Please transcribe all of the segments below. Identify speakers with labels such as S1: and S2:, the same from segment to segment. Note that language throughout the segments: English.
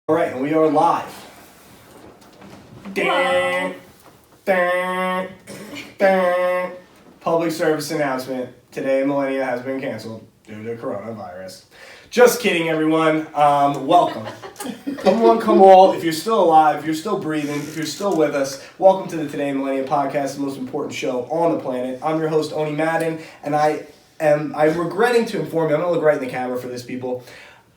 S1: All right, and we are live. Dun, dun, dun. Public service announcement. Today, Millenia has been canceled due to coronavirus. Just kidding, everyone. Welcome. Come one, come all. If you're still alive, if you're still breathing, if you're still with us, welcome to the Today Millenia podcast, the most important show on the planet. I'm your host, Oni Madden, and I'm regretting to inform you, I'm going to look right in the camera for this, people.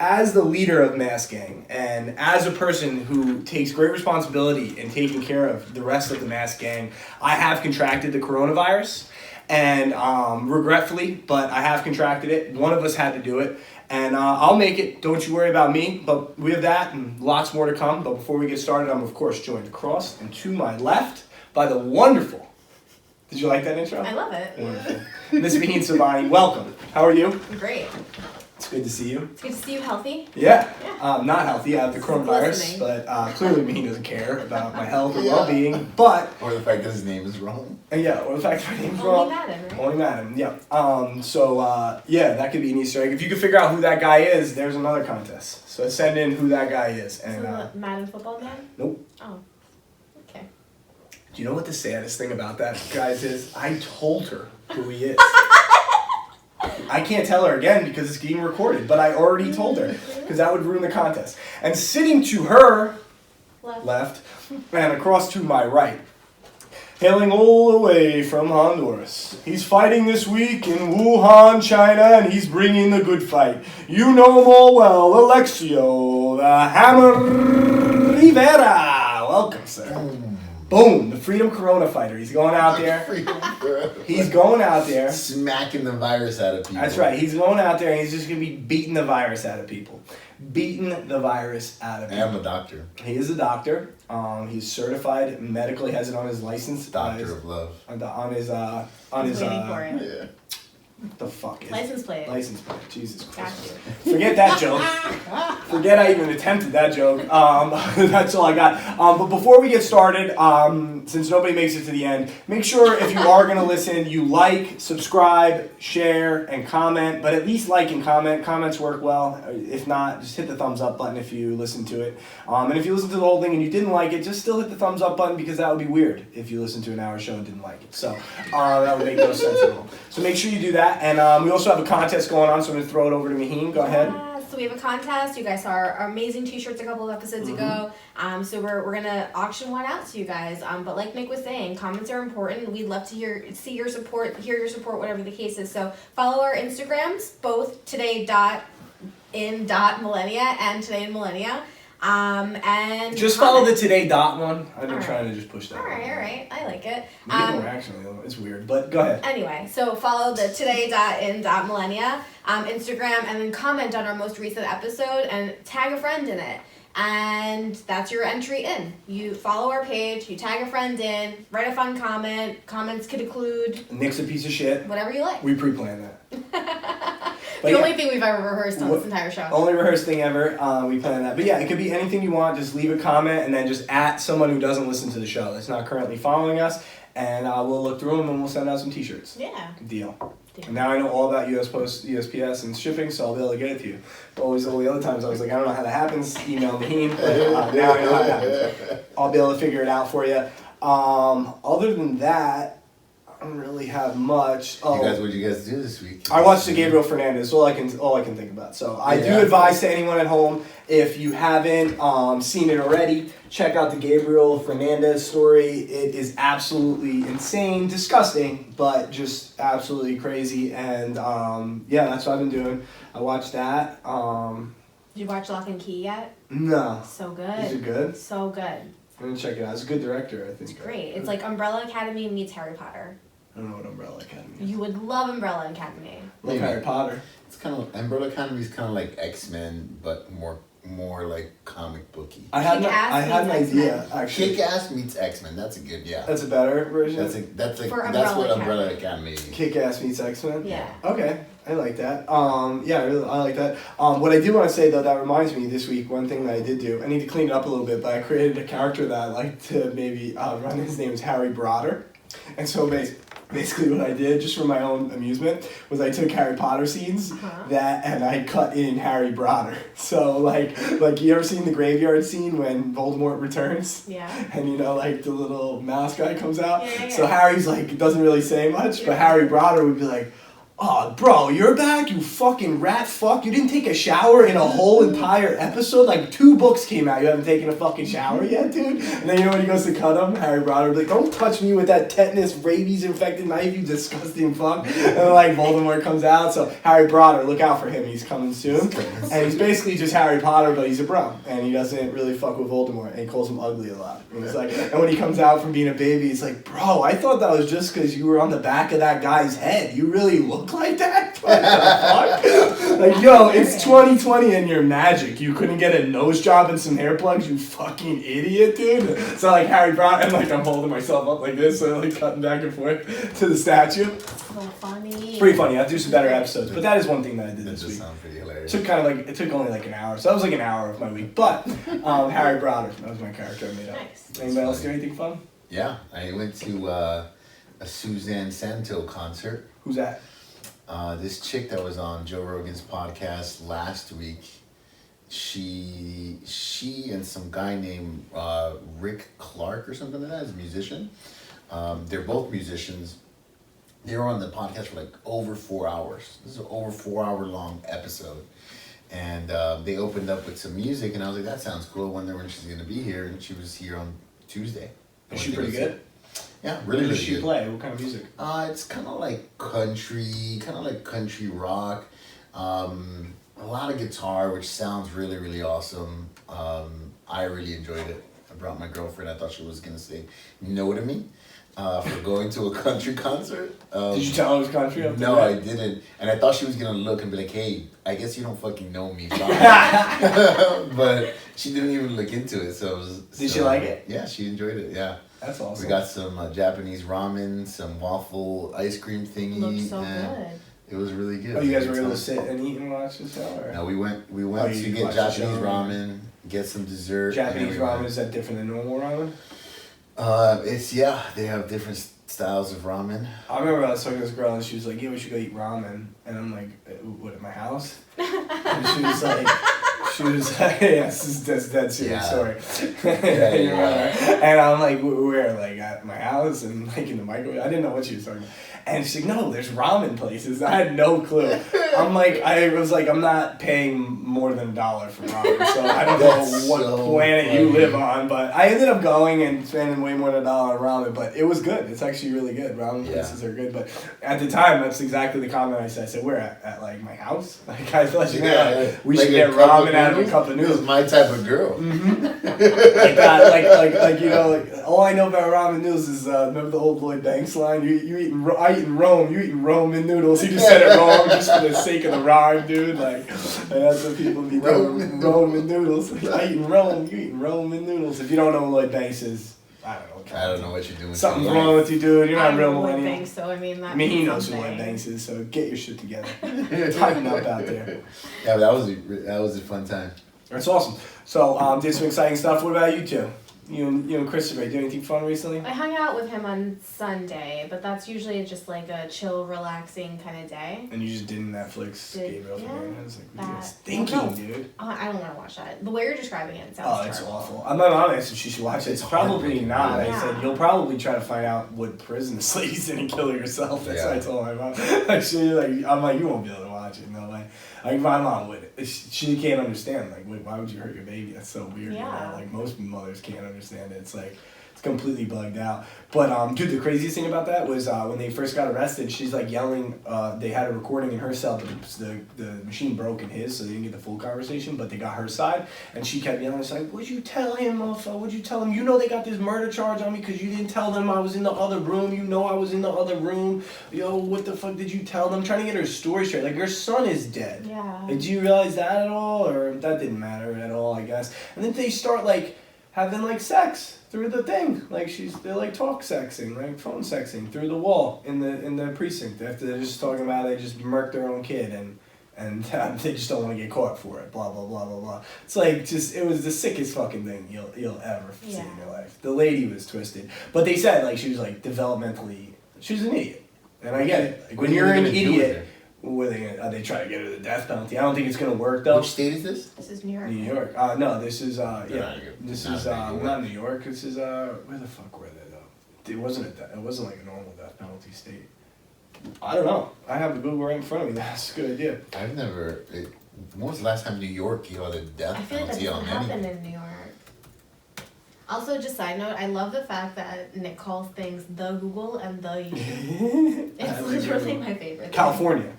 S1: As the leader of Mass Gang, and as a person who takes great responsibility in taking care of the rest of the Mass Gang, I have contracted the coronavirus, and regretfully, but I have contracted it. One of us had to do it, and I'll make it. Don't you worry about me, but we have that and lots more to come. But before we get started, I'm, of course, joined across and to my left by the wonderful... Did you like that intro?
S2: I love it.
S1: Wonderful. Miss Maheen, welcome. How are you?
S2: Great.
S1: It's good to see you.
S2: It's good to see you healthy.
S1: Yeah. Not healthy. I have the coronavirus, but clearly Maheen doesn't care about my health or well-being. But
S3: or the fact that his name is wrong.
S1: Yeah, or the fact that my name's
S2: Only
S1: wrong.
S2: Madden, right?
S1: Only Madden. Yeah. Yeah, that could be an Easter egg. If you can figure out who that guy is, there's another contest. So send in who that guy is. And
S2: the Madden football man?
S1: Nope.
S2: Oh. Okay.
S1: Do you know what the saddest thing about that, guys, is? I told her who he is. I can't tell her again because it's being recorded, but I already told her because that would ruin the contest. And sitting to her left and across to my right, hailing all the way from Honduras. He's fighting this week in Wuhan, China, and he's bringing the good fight. You know him all well, Alexio, the Hammer Rivera. Welcome, sir. Boom, the Freedom Corona fighter. He's going out there. He's going out there.
S3: Smacking the virus out of people.
S1: That's right. He's going out there and he's just going to be beating the virus out of people. Beating the virus out of people.
S3: I'm a doctor.
S1: He is a doctor. He's certified medically, has it on his license.
S3: Doctor of love.
S1: On his
S2: waiting for it.
S3: Yeah.
S1: What the fuck is
S2: License plate.
S1: License plate. Jesus Christ.
S2: Gotcha.
S1: Forget that joke. Forget I even attempted that joke. That's all I got. But before we get started, since nobody makes it to the end, make sure if you are going to listen, you like, subscribe, share, and comment. But at least like and comment. Comments work well. If not, just hit the thumbs up button if you listen to it. And if you listen to the whole thing and you didn't like it, just still hit the thumbs up button because that would be weird if you listened to an hour show and didn't like it. So that would make no sense at all. So make sure you do that. And we also have a contest going on, so I'm going to throw it over to Maheen. Go ahead.
S2: So we have a contest. You guys saw our amazing t-shirts a couple of episodes ago. So we're going to auction one out to you guys. But like Nick was saying, comments are important. We'd love to hear your support, whatever the case is. So follow our Instagrams, both today.in.millenia and today in Millenia. And
S1: just follow the today dot one. I've been trying to just push that.
S2: All right. I like it.
S1: More actually, it's weird, but go ahead.
S2: Anyway, so follow the today.in.millenia Instagram and then comment on our most recent episode and tag a friend in it. And that's your entry in. You follow our page, you tag a friend in, write a fun comment. Comments could include...
S1: Nick's a piece of shit.
S2: Whatever you like.
S1: We pre-planned that.
S2: The only thing we've ever rehearsed on this entire show.
S1: Only rehearsed thing ever. We planned that. But yeah, it could be anything you want. Just leave a comment and then just at someone who doesn't listen to the show that's not currently following us. And we'll look through them and we'll send out some t-shirts.
S2: Yeah.
S1: Deal. And now I know all about USPS and shipping, so I'll be able to get it to you. But always, all the other times I was like, I don't know how that happens. Email Maheen. But now I know how it happens. I'll be able to figure it out for you. Other than that, I don't really have much.
S3: What'd you guys do this week?
S1: I watched the Gabriel Fernandez. All I can think about. So I do advise to anyone at home, if you haven't seen it already, check out the Gabriel Fernandez story. It is absolutely insane, disgusting, but just absolutely crazy. And that's what I've been doing. I watched that.
S2: Did you watch Lock and Key yet?
S1: No.
S2: So good.
S1: Is it good?
S2: So good.
S1: I'm gonna check it out. It's a good director, I think.
S2: It's great. It's like Umbrella Academy meets Harry Potter.
S1: I don't know what Umbrella Academy is.
S2: You would love Umbrella Academy.
S1: Like Harry Potter.
S3: It's kind of Umbrella Academy is kind of like X-Men, but more like comic booky.
S1: I had an idea actually.
S3: Kick-Ass meets X-Men. That's a good That's
S1: a better version.
S3: That's what Umbrella Academy is.
S1: Kick-Ass meets X-Men.
S2: Yeah.
S1: Okay, I like that. I like that. What I do want to say though, that reminds me this week. One thing that I did do. I need to clean it up a little bit, but I created a character that I like to maybe run. His name is Harry Broder, and so basically. basically what I did, just for my own amusement, was I took Harry Potter scenes and I cut in Harry Potter. So like you ever seen the graveyard scene when Voldemort returns?
S2: Yeah.
S1: And you know, like the little mouse guy comes out.
S2: Yeah.
S1: So Harry's like doesn't really say much, but Harry Potter would be like, "Oh, bro, you're back, you fucking rat fuck. You didn't take a shower in a whole entire episode? Like 2 books came out, you haven't taken a fucking shower yet, dude?" And then you know when he goes to cut him, Harry Potter would be like, "Don't touch me with that tetanus, rabies-infected knife, you disgusting fuck." And then like Voldemort comes out, so Harry Potter, look out for him, he's coming soon. And he's basically just Harry Potter, but he's a bro. And he doesn't really fuck with Voldemort, and he calls him ugly a lot. And he's like, and when he comes out from being a baby, he's like, "Bro, I thought that was just because you were on the back of that guy's head. You really look like that?" What the fuck? Like, yo, it's 2020 and you're magic. You couldn't get a nose job and some hair plugs, you fucking idiot, dude. So like Harry Potter, and like I'm holding myself up like this, so like cutting back and forth to the statue.
S2: So funny.
S1: It's pretty funny. I'll do some better episodes, but that is one thing that I did this week.
S3: Sounds pretty hilarious.
S1: It took only like an hour, so that was like an hour of my week. But Harry Potter, that was my character I made up.
S2: Nice.
S1: Anybody else do anything fun?
S3: Yeah, I went to a Suzanne Santo concert.
S1: Who's that?
S3: This chick that was on Joe Rogan's podcast last week, she and some guy named Rick Clark or something like that is a musician. They're both musicians. They were on the podcast for like over 4 hours. This is an over 4 hour long episode. And they opened up with some music, and I was like, that sounds cool. I wonder when she's going to be here. And she was here on Tuesday.
S1: Is she pretty good?
S3: Yeah,
S1: What
S3: really,
S1: does
S3: really
S1: she
S3: good.
S1: play? What kind of music?
S3: It's kind of like country rock. A lot of guitar, which sounds really, really awesome. I really enjoyed it. I brought my girlfriend. I thought she was going to say no to me for going to a country concert.
S1: Did you tell her it was country?
S3: No, I didn't. And I thought she was going to look and be like, "Hey, I guess you don't fucking know me." But she didn't even look into it. Did
S1: she like it?
S3: Yeah, she enjoyed it, yeah.
S1: That's awesome.
S3: We got some Japanese ramen, some waffle ice cream thingy.
S2: Looks so
S3: and
S2: good.
S3: It was really good.
S1: Oh, you guys were able to sit and eat and watch the show? Or?
S3: No, we went
S1: Oh,
S3: to
S1: you
S3: get
S1: watched the
S3: Japanese
S1: show?
S3: ramen, get some dessert.
S1: Japanese
S3: and then
S1: ramen, is that different than normal ramen?
S3: They have different styles of ramen.
S1: I remember I was talking to this girl and she was like, "Yeah, we should go eat ramen." And I'm like, "What, at my house?" And she was like, "Yeah, that's a dead serious story." And I'm like, "Where? Like at my house and like in the microwave?" I didn't know what she was talking about. And she's like, "No, there's ramen places." I had no clue. I'm like, I'm not paying more than $1 for ramen, so I don't know what planet you live on. But I ended up going and spending way more than $1 on ramen, but it was good. It's actually really good. Ramen places are good. But at the time, that's exactly the comment I said. I said, "We're at like my house." Like I thought we should get ramen out of a cup of noodles.
S3: This is my type of girl.
S1: Mm-hmm. Like that, like you know, like all I know about ramen noodles is remember the old Lloyd Banks line? I eat in Rome. You eating Roman noodles. He just said it wrong just for the sake of the rhyme, dude. Like that's what people be doing. Roman noodles. I eat in Rome. You eating Roman noodles. If you don't know what Lloyd Banks is, I don't know
S3: what you're doing.
S1: Something's wrong with you, dude. You're not a real
S2: Lloyd
S1: millennial.
S2: Banks, so I mean that.
S1: I mean, he knows who
S2: something.
S1: Lloyd Banks is. So get your shit together. Tighten up out there.
S3: Yeah, but that was a fun time.
S1: That's awesome. So did some exciting stuff. What about you two? You and Christopher, do anything fun recently?
S2: I hung out with him on Sunday, but that's usually just like a chill, relaxing kind of day.
S1: And you just did Netflix Gabriel for me. I was like,
S2: that-
S1: it's thinking,
S2: no.
S1: dude.
S2: I don't want to watch that. The way you're describing it sounds
S1: Oh, it's
S2: terrible.
S1: awful. I'm not honest if she should watch it. It's probably
S3: heartbreaking.
S1: not. I
S2: Yeah.
S1: said, you'll probably try to find out what prison this lady's in and kill her yourself. That's what I told my mom. I'm like, you won't be able to watch it. No way. Like, my mom would. She can't understand. Like, wait, why would you hurt your baby? That's so weird.
S2: Yeah.
S1: You know? Like, most mothers can't understand it. It's like, it's completely bugged out. But, dude, the craziest thing about that was when they first got arrested, she's, like, yelling. They had a recording in her cell, but the machine broke in his, so they didn't get the full conversation, but they got her side. And she kept yelling. It's like, what'd you tell him, motherfucker? What'd you tell him? You know they got this murder charge on me because you didn't tell them I was in the other room. You know I was in the other room. Yo, what the fuck did you tell them? I'm trying to get her story straight. Like, your son is dead.
S2: Yeah.
S1: Did you realize that at all? Or that didn't matter at all, I guess. And then they start, like, having, like, sex through the thing. Like, they're, like, talk sexing, like, phone sexing through the wall in the precinct. After they're just talking about they just murked their own kid and they just don't want to get caught for it, blah, blah, blah, blah, blah. It's like, it was the sickest fucking thing you'll ever see in your life. The lady was twisted. But they said, like, she was, like, developmentally, she was an idiot. And I get it. Like, when you're an idiot, what are they gonna? They try to get her the death penalty. I don't think it's gonna work though.
S3: Which state is this?
S2: This is New York.
S1: New York. No, this is
S3: Yeah,
S1: This
S3: not
S1: is not New York. This is where the fuck were they though? It wasn't it wasn't like a normal death penalty state. I don't know. I have the Google right in front of me. That's a good idea.
S3: I've never. When was the last time New York had a death
S2: I feel like that
S3: penalty
S2: doesn't
S3: on
S2: happen
S3: anything?
S2: in New York. Also, just side note, I love the fact that Nick calls things the Google and the YouTube. It's literally my favorite thing.
S1: California,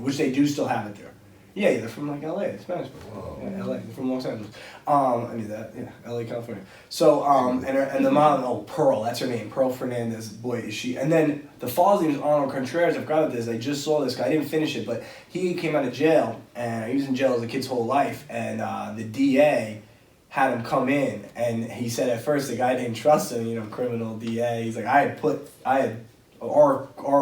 S1: which they do still have it there. Yeah, they're from like LA, Spanish people. Yeah, LA, they're from Los Angeles. I knew that. Yeah, LA, California. So, and the mom, Pearl, that's her name, Pearl Fernandez. Boy, is she. And then the father's name is Arnold Contreras. I forgot about this. I just saw this guy. I didn't finish it, but he came out of jail, and he was in jail as a kid's whole life. And the DA had him come in, and he said at first the guy didn't trust him. Criminal DA. He's like, our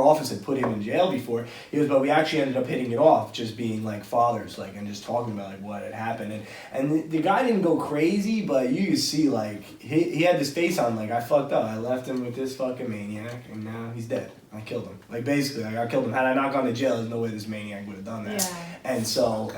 S1: office had put him in jail before. He goes, but we actually ended up hitting it off, just being like fathers, like, and just talking about like what had happened. And the guy didn't go crazy, but you could see like he had this face on like, I fucked up. I left him with this fucking maniac, and now he's dead. I killed him. Like basically, like I killed him. Had I not gone to jail, there's no way this maniac would have done that.
S2: Yeah.
S1: And so.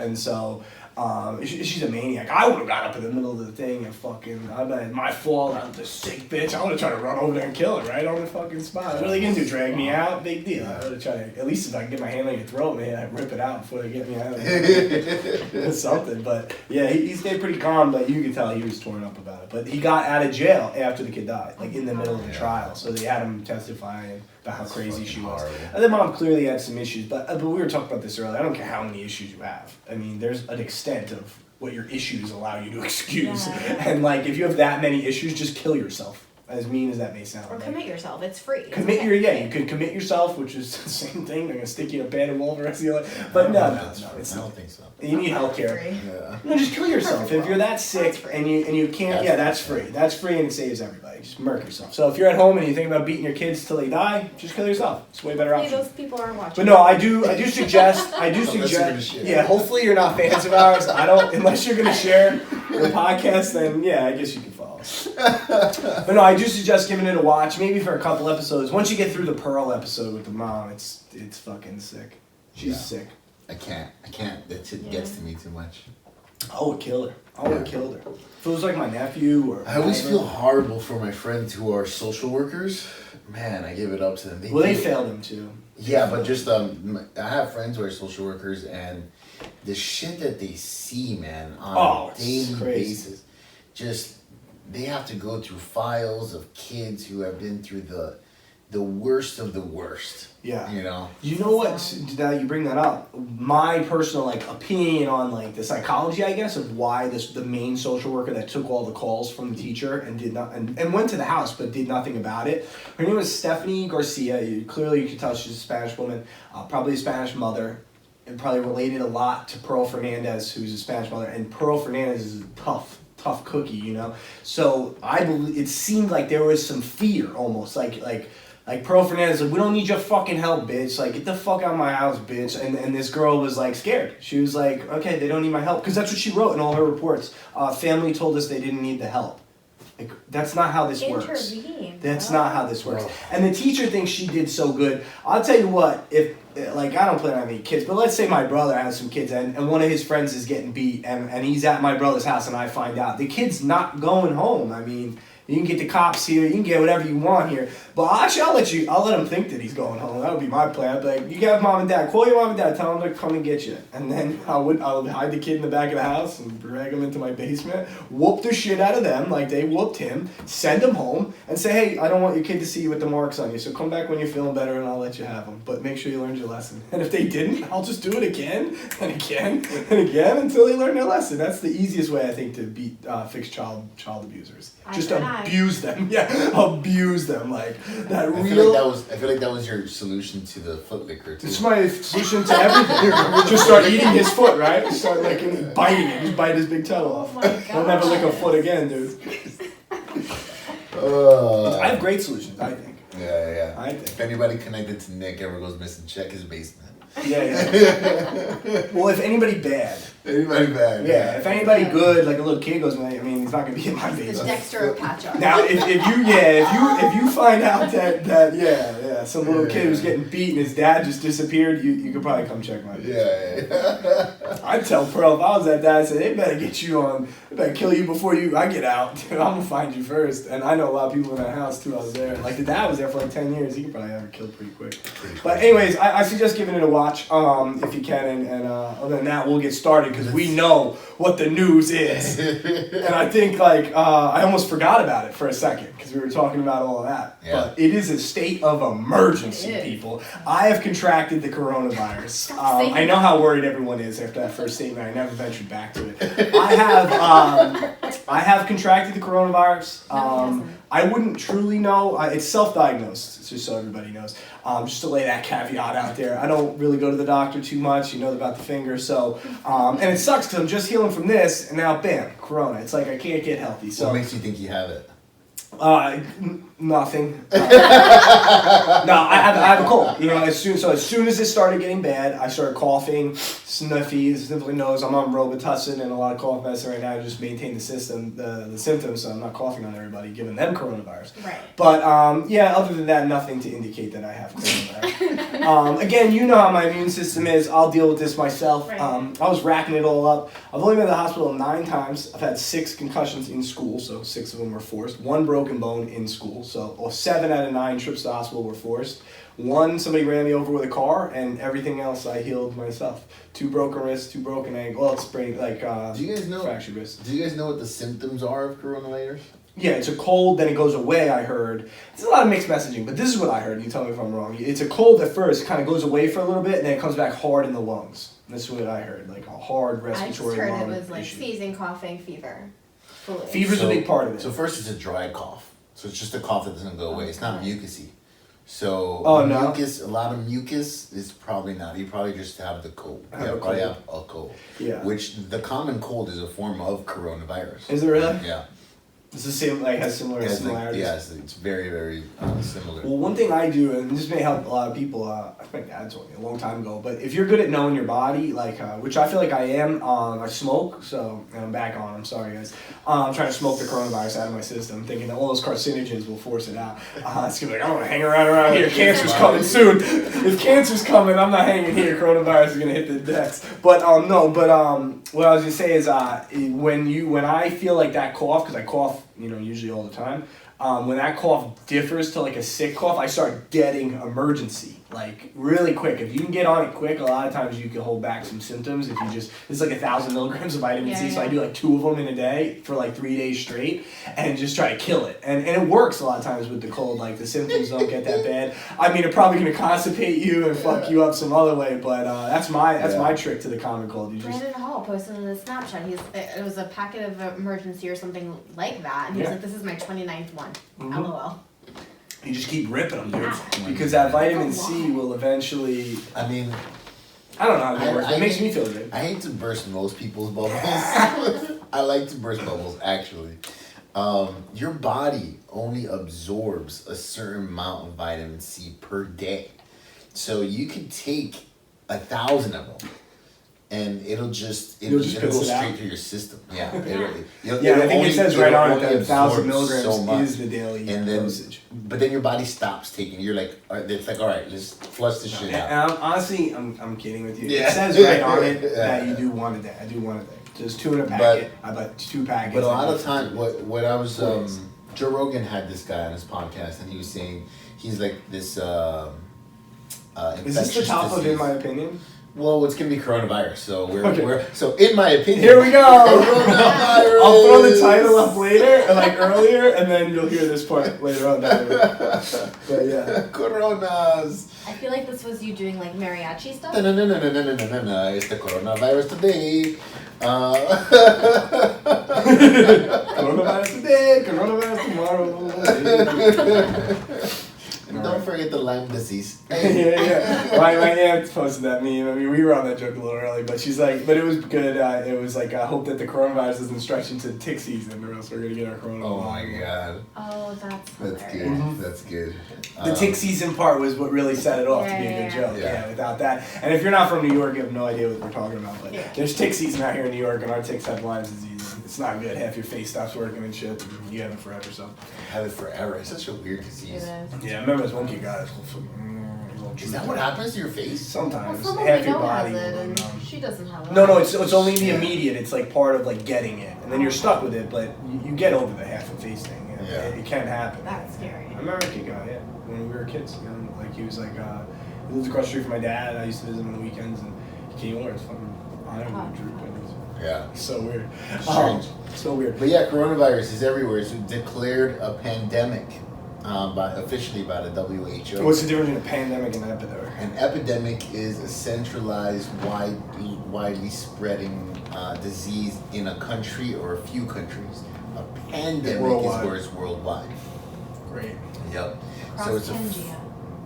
S1: She's a maniac. I would have got up in the middle of the thing and fucking, I bet my fault, I'm the sick bitch. I would have tried to run over there and kill her right on the fucking spot. What are they gonna do, drag me out? Big deal. I would have tried to, at least if I can get my hand on your throat, man, I'd rip it out before they get me out. It's something, but yeah, he stayed pretty calm, but you could tell he was torn up about it. But he got out of jail after the kid died, like in the middle of the trial. So they had him testifying about how crazy she was. And then mom clearly had some issues, but we were talking about this earlier. I don't care how many issues you have. I mean, there's an extent of what your issues allow you to excuse. Yeah. And like, if you have that many issues, just kill yourself. As mean as that may sound.
S2: Or commit yourself. It's free.
S1: You can commit yourself, which is the same thing. They're gonna stick you in a bed and wall the rest of your life. But no, it's
S3: I don't think so.
S1: You need healthcare.
S3: Yeah.
S1: No, just kill yourself. If you're that sick and you can't, that's free. That's free and it saves everybody. Just murk yourself. So if you're at home and you think about beating your kids till they die, just kill yourself. It's a way better option.
S2: Those people are watching.
S1: But no, I do suggest. Yeah, hopefully you're not fans of ours. I don't, unless you're gonna share the podcast. Then yeah, I guess you can follow us. But no, I do suggest giving it a watch, maybe for a couple episodes. Once you get through the Pearl episode with the mom, it's fucking sick. She's sick.
S3: I can't. That shit gets to me too much.
S1: I would kill her. If it was like my nephew or...
S3: I always feel horrible for my friends who are social workers. Man, I give it up to them.
S1: They failed them too.
S3: Yeah, but just, I have friends who are social workers, and the shit that they see, man, on a daily basis, just, they have to go through files of kids who have been through the worst of the worst. Yeah.
S1: You know what? Now you bring that up. My personal opinion on the psychology, I guess, of why the main social worker that took all the calls from the teacher and did not and went to the house but did nothing about it. Her name was Stephanie Garcia. Clearly, you could tell she's a Spanish woman, probably a Spanish mother, and probably related a lot to Pearl Fernandez, who's a Spanish mother. And Pearl Fernandez is a tough cookie, So I believe it seemed like there was some fear, almost like Pearl Fernandez, we don't need your fucking help, bitch. Get the fuck out of my house, bitch. And this girl was scared. She was like, okay, they don't need my help, because that's what she wrote in all her reports. Family told us they didn't need the help. That's not how this works. That's not how this works. And the teacher thinks she did so good. I'll tell you what, if I don't plan on any kids, but let's say my brother has some kids and one of his friends is getting beat and he's at my brother's house and I find out. The kid's not going home. I mean, you can get the cops here, you can get whatever you want here. But actually, I'll let him think that he's going home. That would be my plan. I'd be like, you got mom and dad, call your mom and dad, tell them to come and get you. And then I'll hide the kid in the back of the house and drag him into my basement, whoop the shit out of them like they whooped him, send him home, and say, hey, I don't want your kid to see you with the marks on you, so come back when you're feeling better and I'll let you have them. But make sure you learned your lesson. And if they didn't, I'll just do it again and again and again until they learn their lesson. That's the easiest way, I think, to fix child abusers. Just abuse them. Yeah, abuse them. I feel
S3: like that was your solution to the foot licker too.
S1: It's my solution to everything. Just start eating his foot, right? Just start biting it. Just bite his big toe off.
S2: Oh my God.
S1: I'll never lick a foot again, dude. I have great solutions, I think.
S3: Yeah.
S1: I think.
S3: If anybody connected to Nick ever goes missing, check his basement.
S1: Yeah. Well, if anybody bad
S3: Anybody bad?
S1: Yeah, if anybody good, like a little kid goes, I mean, he's not gonna be in my
S2: The
S1: basement.
S2: Dexter of Patchogue.
S1: Now, if you find out that some little kid was getting beat and his dad just disappeared, you could probably come check my basement.
S3: Yeah.
S1: I'd tell Pearl if I was that dad, I'd say they better get you on, they better kill you before I get out. I'm gonna find you first. And I know a lot of people in that house too. I was there. Like the dad was there for like 10 years. He could probably have her killed pretty quick. But anyways, I suggest giving it a watch if you can. And other than that, we'll get started because we know what the news is. And I think I almost forgot about it for a second because we were talking about all of that.
S3: Yeah.
S1: But it is a state of emergency,
S2: It is.
S1: people. I have contracted the coronavirus. I know how worried everyone is after that first statement. I never ventured back to it. I have contracted the coronavirus. I wouldn't truly know. It's self-diagnosed. It's just so everybody knows. Just to lay that caveat out there. I don't really go to the doctor too much. You know about the finger. So, and it sucks because I'm just healing from this, and now bam, corona. It's like I can't get healthy. So
S3: What makes you think you have it?
S1: Nothing. No, I have a cold. You know, as soon as it started getting bad, I started coughing, sniffly nose. I'm on Robitussin and a lot of cough medicine right now to just maintain the symptoms, so I'm not coughing on everybody, giving them coronavirus.
S2: Right.
S1: But other than that, nothing to indicate that I have coronavirus. Again, you know how my immune system is. I'll deal with this myself.
S2: Right.
S1: I was racking it all up. I've only been to the hospital 9 times. I've had 6 concussions in school, so 6 of them were forced. 1 broken bone in school, so 7 out of 9 trips to the hospital were forced. 1, somebody ran me over with a car, and everything else I healed myself. 2 broken wrists, 2 broken ankles. Well, it's sprained,
S3: Do you guys know?
S1: fractured wrists.
S3: Do you guys know what the symptoms are of coronavirus?
S1: Yeah, it's a cold, then it goes away, I heard. There's a lot of mixed messaging, but this is what I heard. You tell me if I'm wrong. It's a cold at first, kind of goes away for a little bit, and then it comes back hard in the lungs. This is what I heard, like a hard
S2: I just
S1: respiratory
S2: heard
S1: lung
S2: it was like
S1: issue.
S2: sneezing, coughing, fever. Fluid.
S1: Fever's a big part of it.
S3: So first it's a dry cough. So it's just a cough that doesn't go away. It's not mucusy. So
S1: Oh, no?
S3: mucus, a lot of mucus is probably not. You probably just have the cold.
S1: I have
S3: You
S1: a
S3: probably
S1: cold.
S3: have a cold.
S1: Yeah.
S3: Which the common cold is a form of coronavirus.
S1: Is it really?
S3: Yeah.
S1: It's the same, has similar similarities.
S3: Yes, it's very, very similar.
S1: Well, one thing I do, and this may help a lot of people, I think my dad told me a long time ago, but if you're good at knowing your body, which I feel like I am, I smoke, so, and I'm back on, I'm sorry guys. I'm trying to smoke the coronavirus out of my system, thinking that all those carcinogens will force it out. It's gonna be like, I don't wanna hang around here, cancer's coming soon. If cancer's coming, I'm not hanging here, coronavirus is gonna hit the decks. But, what I was gonna say is, when I feel like that cough, because I cough, usually all the time. When that cough differs to like a sick cough, I start getting emergency, like really quick. If you can get on it quick, a lot of times you can hold back some symptoms. If you it's like 1,000 milligrams of vitamin C, so I do like 2 of them in a day for like 3 days straight, and just try to kill it. And it works a lot of times with the cold. Like the symptoms don't get that bad. I mean, it's probably gonna constipate you and fuck you up some other way, but that's my trick to the common cold. You just
S2: Brandon Hall posted in a Snapchat. It was a packet of emergency or something like that, and he was like, "This is my 29th one." LOL.
S1: You just keep ripping them, dude.
S2: Yeah.
S1: Because that vitamin C will eventually.
S3: I mean,
S1: I don't know how it works. It makes me feel good.
S3: I hate to burst most people's bubbles. I like to burst bubbles, actually. Your body only absorbs a certain amount of vitamin C per day. So you could take 1,000 of them. And it'll just go
S1: piss it
S3: straight
S1: out.
S3: through your system. Yeah.
S1: I think it says right on it that 1,000 milligrams is the daily dosage.
S3: But then your body stops taking. You're like, it's like, all right, let's flush this shit out.
S1: And honestly, I'm kidding with you.
S3: Yeah.
S1: It says right on it that you do 1 a day. I do 1 a day. Just 2 in a packet. I buy 2 packets.
S3: But a lot of time, what I was, Joe Rogan had this guy on his podcast, and he was saying he's like this.
S1: Is this the top of, in my opinion?
S3: Well, it's gonna be coronavirus, so so in my opinion.
S1: Here we go.
S3: Coronavirus.
S1: I'll throw the title up later, earlier, and then you'll hear this part later on. But yeah.
S3: Coronas.
S2: I feel like this was you doing like mariachi stuff.
S3: No. It's the coronavirus today.
S1: Coronavirus today, coronavirus tomorrow.
S3: And don't forget forget the Lyme disease.
S1: yeah. My aunt posted that meme. I mean, we were on that joke a little early, but she's like, but it was good. It was like, I hope that the coronavirus doesn't stretch into tick season, or else we're gonna get our coronavirus.
S3: Oh my god.
S2: Oh, that's
S3: That's
S2: hilarious.
S3: good.
S1: Mhm.
S3: That's good.
S1: The tick season part was what really set it off to be a
S2: Yeah,
S1: good
S2: yeah,
S1: joke.
S3: yeah.
S1: Yeah, without that. And if you're not from New York, you have no idea what we're talking about. But
S2: Yeah.
S1: there's tick season out here in New York, and our ticks have Lyme disease. It's not good. Half your face stops working and shit. And you have it forever, so.
S3: Have it forever. It's such a weird
S2: It
S3: disease.
S2: is.
S1: Yeah, I remember this one kid got it.
S3: Is that what happens to your face?
S2: Well,
S1: Sometimes.
S2: someone
S1: half
S2: we
S1: your
S2: know
S1: body.
S2: has it,
S1: will,
S2: and
S1: um,
S2: she doesn't have it.
S1: No, it's only the
S3: Yeah.
S1: immediate. It's like part of like getting it, and then you're stuck with it. But you get over the half the face thing.
S3: Yeah.
S1: It can happen.
S2: That's scary.
S1: I remember a kid got it when we were kids. You know, like he was like he lived across the street from my dad. I used to visit him on the weekends, and he came over. It's fucking iron
S2: Huh.
S1: droop.
S3: Yeah.
S1: So weird.
S3: Strange.
S1: So weird.
S3: But yeah, coronavirus is everywhere. It's declared a pandemic officially by the WHO.
S1: What's the difference between a pandemic and an epidemic?
S3: An epidemic is a centralized, widely spreading disease in a country or a few countries. A pandemic
S1: Worldwide.
S3: is where it's worldwide.
S1: Great.
S3: Yep.
S2: Cross
S3: So it's
S2: Pangea,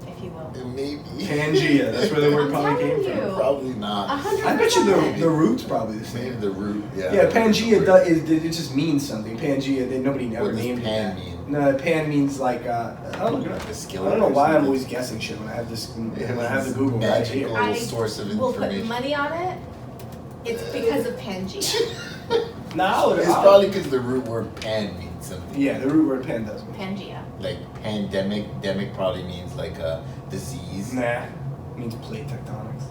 S2: if you will.
S3: maybe.
S1: Pangea. That's where the word
S2: I'm
S1: probably came
S2: telling
S1: from.
S2: you.
S3: Probably not.
S2: 100%.
S1: I bet you the root's probably the
S3: Maybe
S1: same.
S3: the root. Yeah.
S1: Yeah, Pangea it just means something. Pangea, nobody ever
S3: What does
S1: named
S3: pan
S1: it.
S3: mean?
S1: No, pan means like I don't know.
S3: Like a
S1: I
S3: skillet
S1: don't know
S3: or
S1: why I'm
S3: something?
S1: always guessing shit when I have this.
S3: Yeah,
S1: When I have the Google right here.
S3: magical
S2: I
S3: source of
S2: We'll put
S3: information.
S2: money on it. It's because of Pangea.
S1: No,
S3: It's probably because the root word pan means something.
S1: Yeah, the root word pan does.
S2: Pangea.
S3: Like pandemic, demic probably means like a disease.
S1: Nah, it means plate tectonics.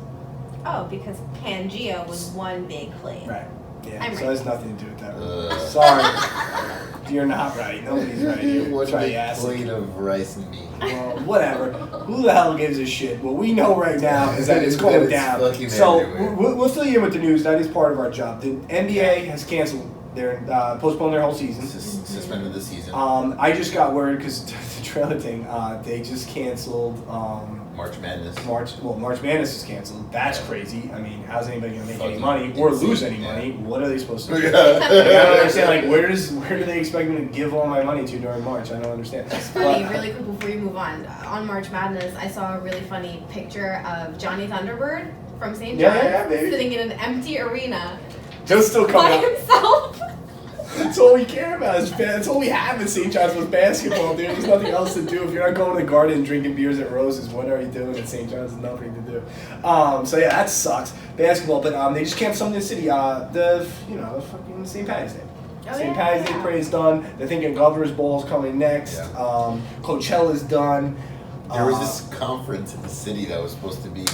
S2: Oh, because Pangea was one big plate.
S1: Right. Yeah.
S2: I'm
S1: so it
S2: right.
S1: has nothing to do with that.
S3: Ugh.
S1: Sorry, you're not right. Nobody's right. You're
S3: One
S1: trying
S3: big
S1: to ask.
S3: plate of rice and meat.
S1: Well, whatever. Who the hell gives a shit? What we know right now is that it's
S3: That
S1: going
S3: it's
S1: down.
S3: fucking
S1: So
S3: everywhere.
S1: we'll fill you in with the news. That is part of our job. The NBA has canceled their postponed their whole season.
S3: Suspended the season.
S1: I just got word because the trailer thing. They just canceled
S3: March Madness.
S1: March Madness is canceled. That's crazy. I mean, how's anybody gonna make any
S3: Fucking
S1: money or
S3: insane,
S1: lose any
S3: yeah.
S1: money? What are they supposed to do?
S3: Yeah.
S1: Like, I don't understand. Like, where do they expect me to give all my money to during March? I don't understand.
S2: It's funny, really quick before you move on March Madness, I saw a really funny picture of Johnny Thunderbird from St.
S1: Yeah,
S2: John's
S1: yeah, baby.
S2: sitting in an empty arena
S1: He'll still come
S2: by
S1: out.
S2: himself.
S1: That's all we care about. That's all we have in St. John's was basketball, dude. There's nothing else to do. If you're not going to the garden and drinking beers at Roses, what are you doing at St. John's? There's nothing to do. So yeah, that sucks. Basketball, but they just canceled something in the city. The fucking St. Patty's Day.
S2: Oh,
S1: St.
S2: yeah,
S1: Patty's Day
S2: yeah.
S1: parade's done. They're thinking Governor's Ball's coming next.
S3: Yeah.
S1: Coachella's done.
S3: There was this conference in the city that was supposed to be.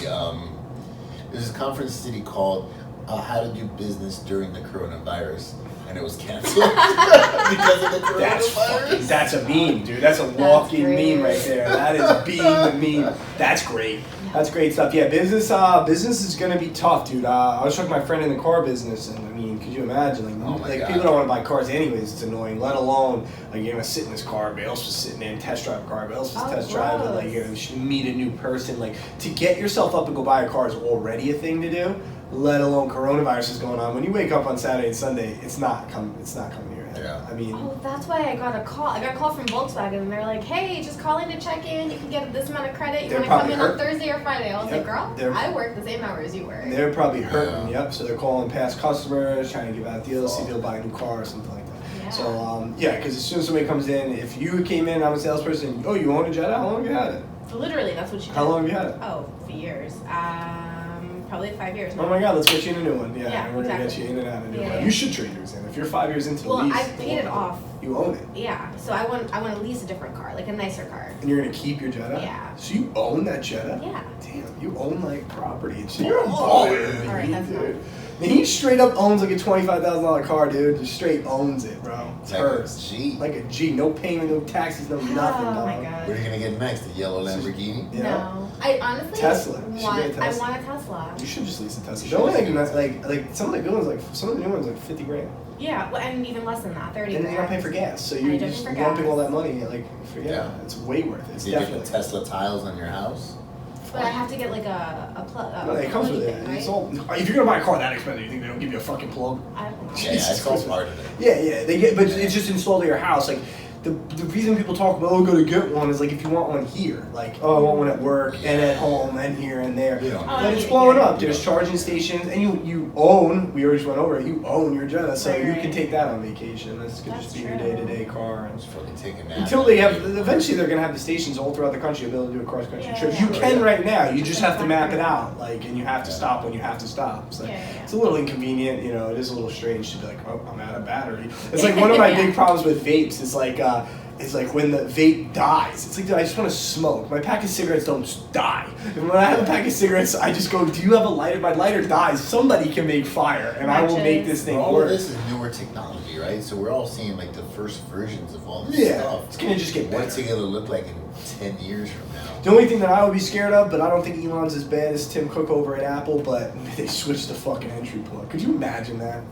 S3: There's a conference in the city called "How to Do Business During the Coronavirus," and it was canceled because of the coronavirus.
S1: That's a meme, dude. That's a walking
S2: great.
S1: meme right there. That is being the meme. That's great. That's great stuff. Yeah, business is gonna be tough, dude. I was talking to my friend in the car business, and I mean, could you imagine?
S3: Oh my God.
S1: People don't want to buy cars anyways. It's annoying. Let alone like you're gonna sit in this car, but else just sitting in test drive a car, but else just
S2: Oh,
S1: test drive it. Like you're gonna meet a new person. Like to get yourself up and go buy a car is already a thing to do. Let alone coronavirus is going on. When you wake up on Saturday and Sunday, it's not coming to your head.
S3: Yeah.
S1: I mean.
S2: Oh, that's why I got a call. I got a call from Volkswagen, and they're like, "Hey, just calling to check in. You can get this amount of credit. You
S1: They're
S2: want to come
S1: probably
S2: in
S1: hurt.
S2: on Thursday or Friday?" I was
S1: Yep.
S2: like,
S1: They're-
S2: "Girl, I work the same hours you work."
S1: They're probably hurting,
S3: Yeah.
S1: yep. So they're calling past customers, trying to give out deals, see if they'll buy a new car or something like that.
S2: Yeah.
S1: So, because as soon as somebody comes in, if you came in, I'm a salesperson, oh, you own a Jetta? How long have you had it?
S2: Literally, that's what she did.
S1: How long have you had it?
S2: Oh, for years. Probably 5 years now.
S1: Oh my God, let's get you in a new one. Yeah,
S2: Yeah,
S1: and we're gonna
S2: exactly.
S1: get you in and out of a new
S2: Yeah,
S1: one.
S2: yeah.
S1: You should trade yours in. If you're 5 years into the
S2: Well,
S1: lease,
S2: I paid it off.
S1: You own it.
S2: Yeah, so I want to lease a different car, like a nicer car.
S1: And you're gonna keep your Jetta?
S2: Yeah.
S1: So you own that Jetta?
S2: Yeah.
S1: Damn, you own like property and shit. You're a baller,
S2: All right, that's
S1: dude. He straight up owns like a $25,000 car, dude. Just straight owns it, bro. It's
S3: Like
S1: hers.
S3: a G.
S1: Like a G. No payment, no taxes, no nothing,
S2: Oh
S1: dog.
S2: my
S3: What
S2: god.
S3: are you gonna get next? A yellow Lamborghini?
S1: Yeah.
S2: No, I honestly
S1: Tesla. You should get a
S2: I
S1: Tesla.
S2: want a Tesla.
S1: You should just lease a Tesla.
S3: You
S1: The only
S3: should
S1: thing
S3: lease a
S1: like some of the good ones, like some of the new ones, like 50 grand.
S2: Yeah, well, and even less than that, 30.
S1: And then you gotta pay for gas. So
S2: And
S1: you're
S2: you don't
S1: just
S2: pay for
S1: lumping
S2: gas.
S1: all that money. Like, forget
S3: Yeah.
S1: it. It's way worth it. It's
S3: You get
S1: definitely.
S3: the Tesla tiles on your house?
S2: But I have to get like a plug.
S1: No, it comes with it.
S2: Right?
S1: It's all. If you're gonna buy a car that expensive, you think they don't give you a fucking plug?
S2: I don't know.
S3: Yeah,
S1: Jesus
S3: it's all
S1: Christ.
S3: part of it.
S1: Yeah, they get, but it's just installed at your house. Like the reason people talk about, oh, go to get one is like if you want one here, like, oh, I want one at work and at home and here and there.
S3: You don't
S1: But it's blowing up. There's charging stations, and you own, we already just went over it, you own your Jetta, so you can take that on vacation. This could just be your day-to-day car. And
S3: Just fucking take a nap.
S1: until they have, eventually they're going to have the stations all throughout the country. You'll be able to do a cross-country
S2: Yeah,
S1: trip.
S2: yeah.
S1: You can right now, you just have to map it out, like, and you have to stop when you have to stop. So it's a little inconvenient, you know, it is a little strange to be like, oh, I'm out of battery. It's like one of my big problems with vapes is like, when the vape dies. It's like, dude, I just want to smoke. My pack of cigarettes don't die. And when I have a pack of cigarettes, I just go, do you have a lighter? My lighter dies. Somebody can make fire, and I will make this thing
S3: all
S1: work.
S3: of this is newer technology, right? So we're all seeing like the first versions of all this
S1: Yeah,
S3: stuff.
S1: it's gonna just get better.
S3: What's it gonna look like in 10 years from now?
S1: The only thing that I would be scared of, but I don't think Elon's as bad as Tim Cook over at Apple, but they switched the fucking entry point. Could you imagine that?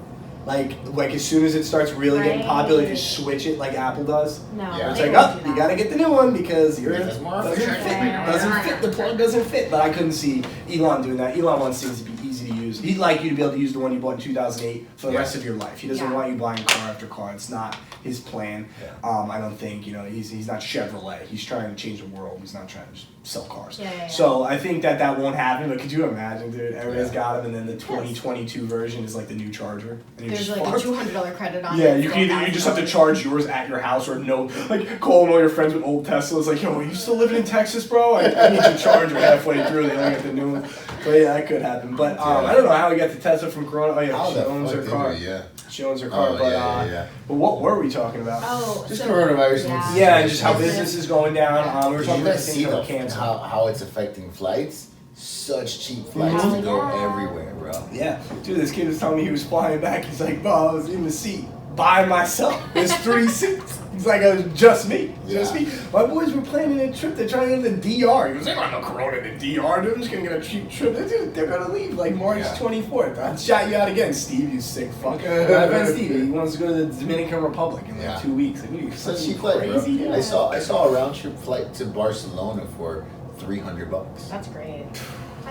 S1: Like as soon as it starts really getting popular, they just switch it like Apple does.
S2: No,
S3: Yeah.
S1: It's
S2: they
S1: like,
S2: won't do
S1: you
S2: that.
S1: gotta get the new one because you're
S3: Because it's more
S1: doesn't
S3: efficient.
S1: fit, the plug doesn't fit. But I couldn't see Elon doing that. Elon wants things to be easy to use. He'd like you to be able to use the one you bought in 2008 for the rest of your life. He doesn't want you buying car after car. It's not his plan. I don't think, you know, he's not Chevrolet. He's trying to change the world. He's not trying to just sell cars. So I think that won't happen. But could you imagine, dude? Everybody's got them, and then the 2022 version is like the new Charger. And you
S2: There's
S1: just
S2: like a $200 credit on it.
S1: yeah, you can either you just have to charge yours at your house or no, like calling all your friends with old Teslas, like, yo, are you still living in Texas, bro? I need your charger halfway through. They only get the new one. But yeah, that could happen. But I don't know how we got to Tesla from Corona. Oh yeah,
S3: How
S1: she
S3: the
S1: owns her
S3: fuck
S1: car.
S3: did we? Yeah.
S1: She owns her car.
S3: Yeah.
S1: But what were we talking about?
S2: Oh,
S3: Just
S2: so,
S3: coronavirus.
S2: yeah.
S1: Yeah, and just how business is going down. We were
S3: Did
S1: talking
S3: you
S1: about
S3: guys
S1: the
S3: see
S1: things that were canceled.
S3: how it's affecting flights? Such cheap flights
S2: Oh,
S3: to go
S2: yeah.
S3: everywhere, bro.
S1: Yeah, dude, this kid was telling me he was flying back. He's like, bro, I was in the seat by myself. There's 3 seats. He's like, it was just me. Just me. My boys were planning a trip. They're trying to go to the DR. He goes, they don't have no corona in the DR. They're just going to get a cheap trip. They're going to leave like March 24th. I'll shout you out again, Steve, you sick fuck. My friend Steve, he wants to go to the Dominican Republic in like 2 weeks. Like, you
S3: Such
S1: fucking
S3: cheap flight, bro.
S1: crazy, dude.
S3: I saw a round trip flight to Barcelona for $300.
S2: That's great.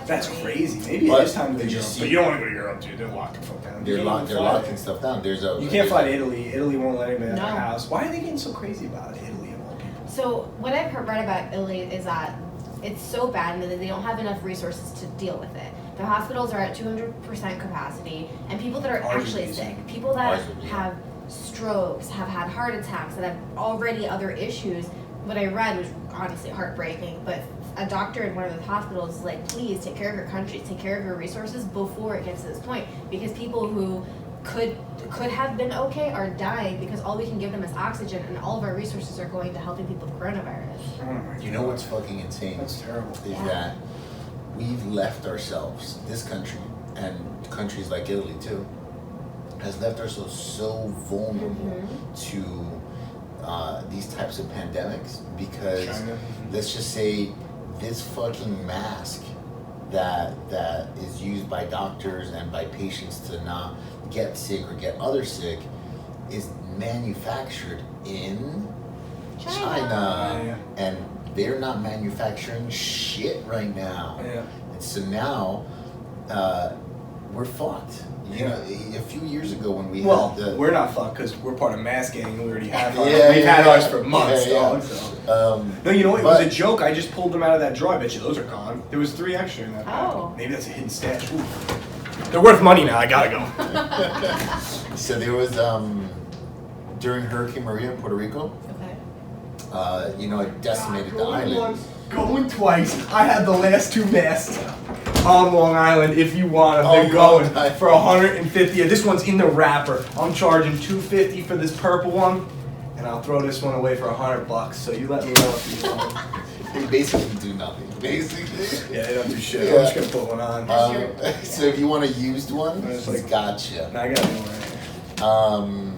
S1: That's
S2: great.
S1: crazy. Maybe
S3: But
S1: it is time to go to
S3: did you
S1: Europe.
S3: see-
S1: But you don't want to go to Europe, dude. They're locked the fuck down.
S3: They're locking stuff down.
S1: You can't fly to Italy. Italy won't let anybody out of
S2: No.
S1: their house. Why are they getting so crazy about Italy of all people?
S2: So what I've read about Italy is that it's so bad that they don't have enough resources to deal with it. The hospitals are at 200% capacity, and people that are
S1: Ours
S2: actually
S1: would be
S2: sick, people that
S3: Ours would be.
S2: have strokes, have had heart attacks, that have already other issues. What I read was honestly heartbreaking, but a doctor in one of the hospitals is like, please take care of your country, take care of your resources before it gets to this point, because people who could have been okay are dying because all we can give them is oxygen, and all of our resources are going to helping people with coronavirus.
S1: Oh my
S3: You know what's fucking insane?
S1: That's terrible.
S3: Is
S2: Yeah.
S3: that we've left ourselves, this country, and countries like Italy too, has left ourselves so vulnerable to these types of pandemics because
S1: China.
S3: let's just say this fucking mask that is used by doctors and by patients to not get sick or get others sick is manufactured in China.
S1: Yeah.
S3: And they're not manufacturing shit right now.
S1: Yeah.
S3: And so now we're fucked. You know, a few years ago when we
S1: Well,
S3: had the
S1: we're not fucked because we're part of mass gang and we already have ours.
S3: Yeah,
S1: We've
S3: yeah,
S1: had
S3: yeah.
S1: ours for months,
S3: Yeah, yeah.
S1: dog. So. No, you know what? It was a joke. I just pulled them out of that drawer. I bet you those are gone. There was 3 extra in that pack.
S2: Oh.
S1: Maybe that's a hidden stash. Ooh. They're worth money now. I gotta go.
S3: So there was during Hurricane Maria in Puerto Rico,
S2: Okay.
S3: you know, it decimated the
S1: Going
S3: island.
S1: once, going twice. I had the last 2 masts on Long Island. If you want them, they're
S3: Oh,
S1: going
S3: nice.
S1: for 150. This one's in the wrapper. I'm charging $250 for this purple one, and I'll throw this one away for $100. So you let me know if you want.
S3: They basically do nothing. Basically.
S1: Yeah, they don't do shit.
S3: Yeah.
S1: I'm just gonna put one on.
S3: So if you want a used one,
S1: It's
S3: it's
S1: like-
S3: gotcha.
S1: I got one right here.
S3: Um,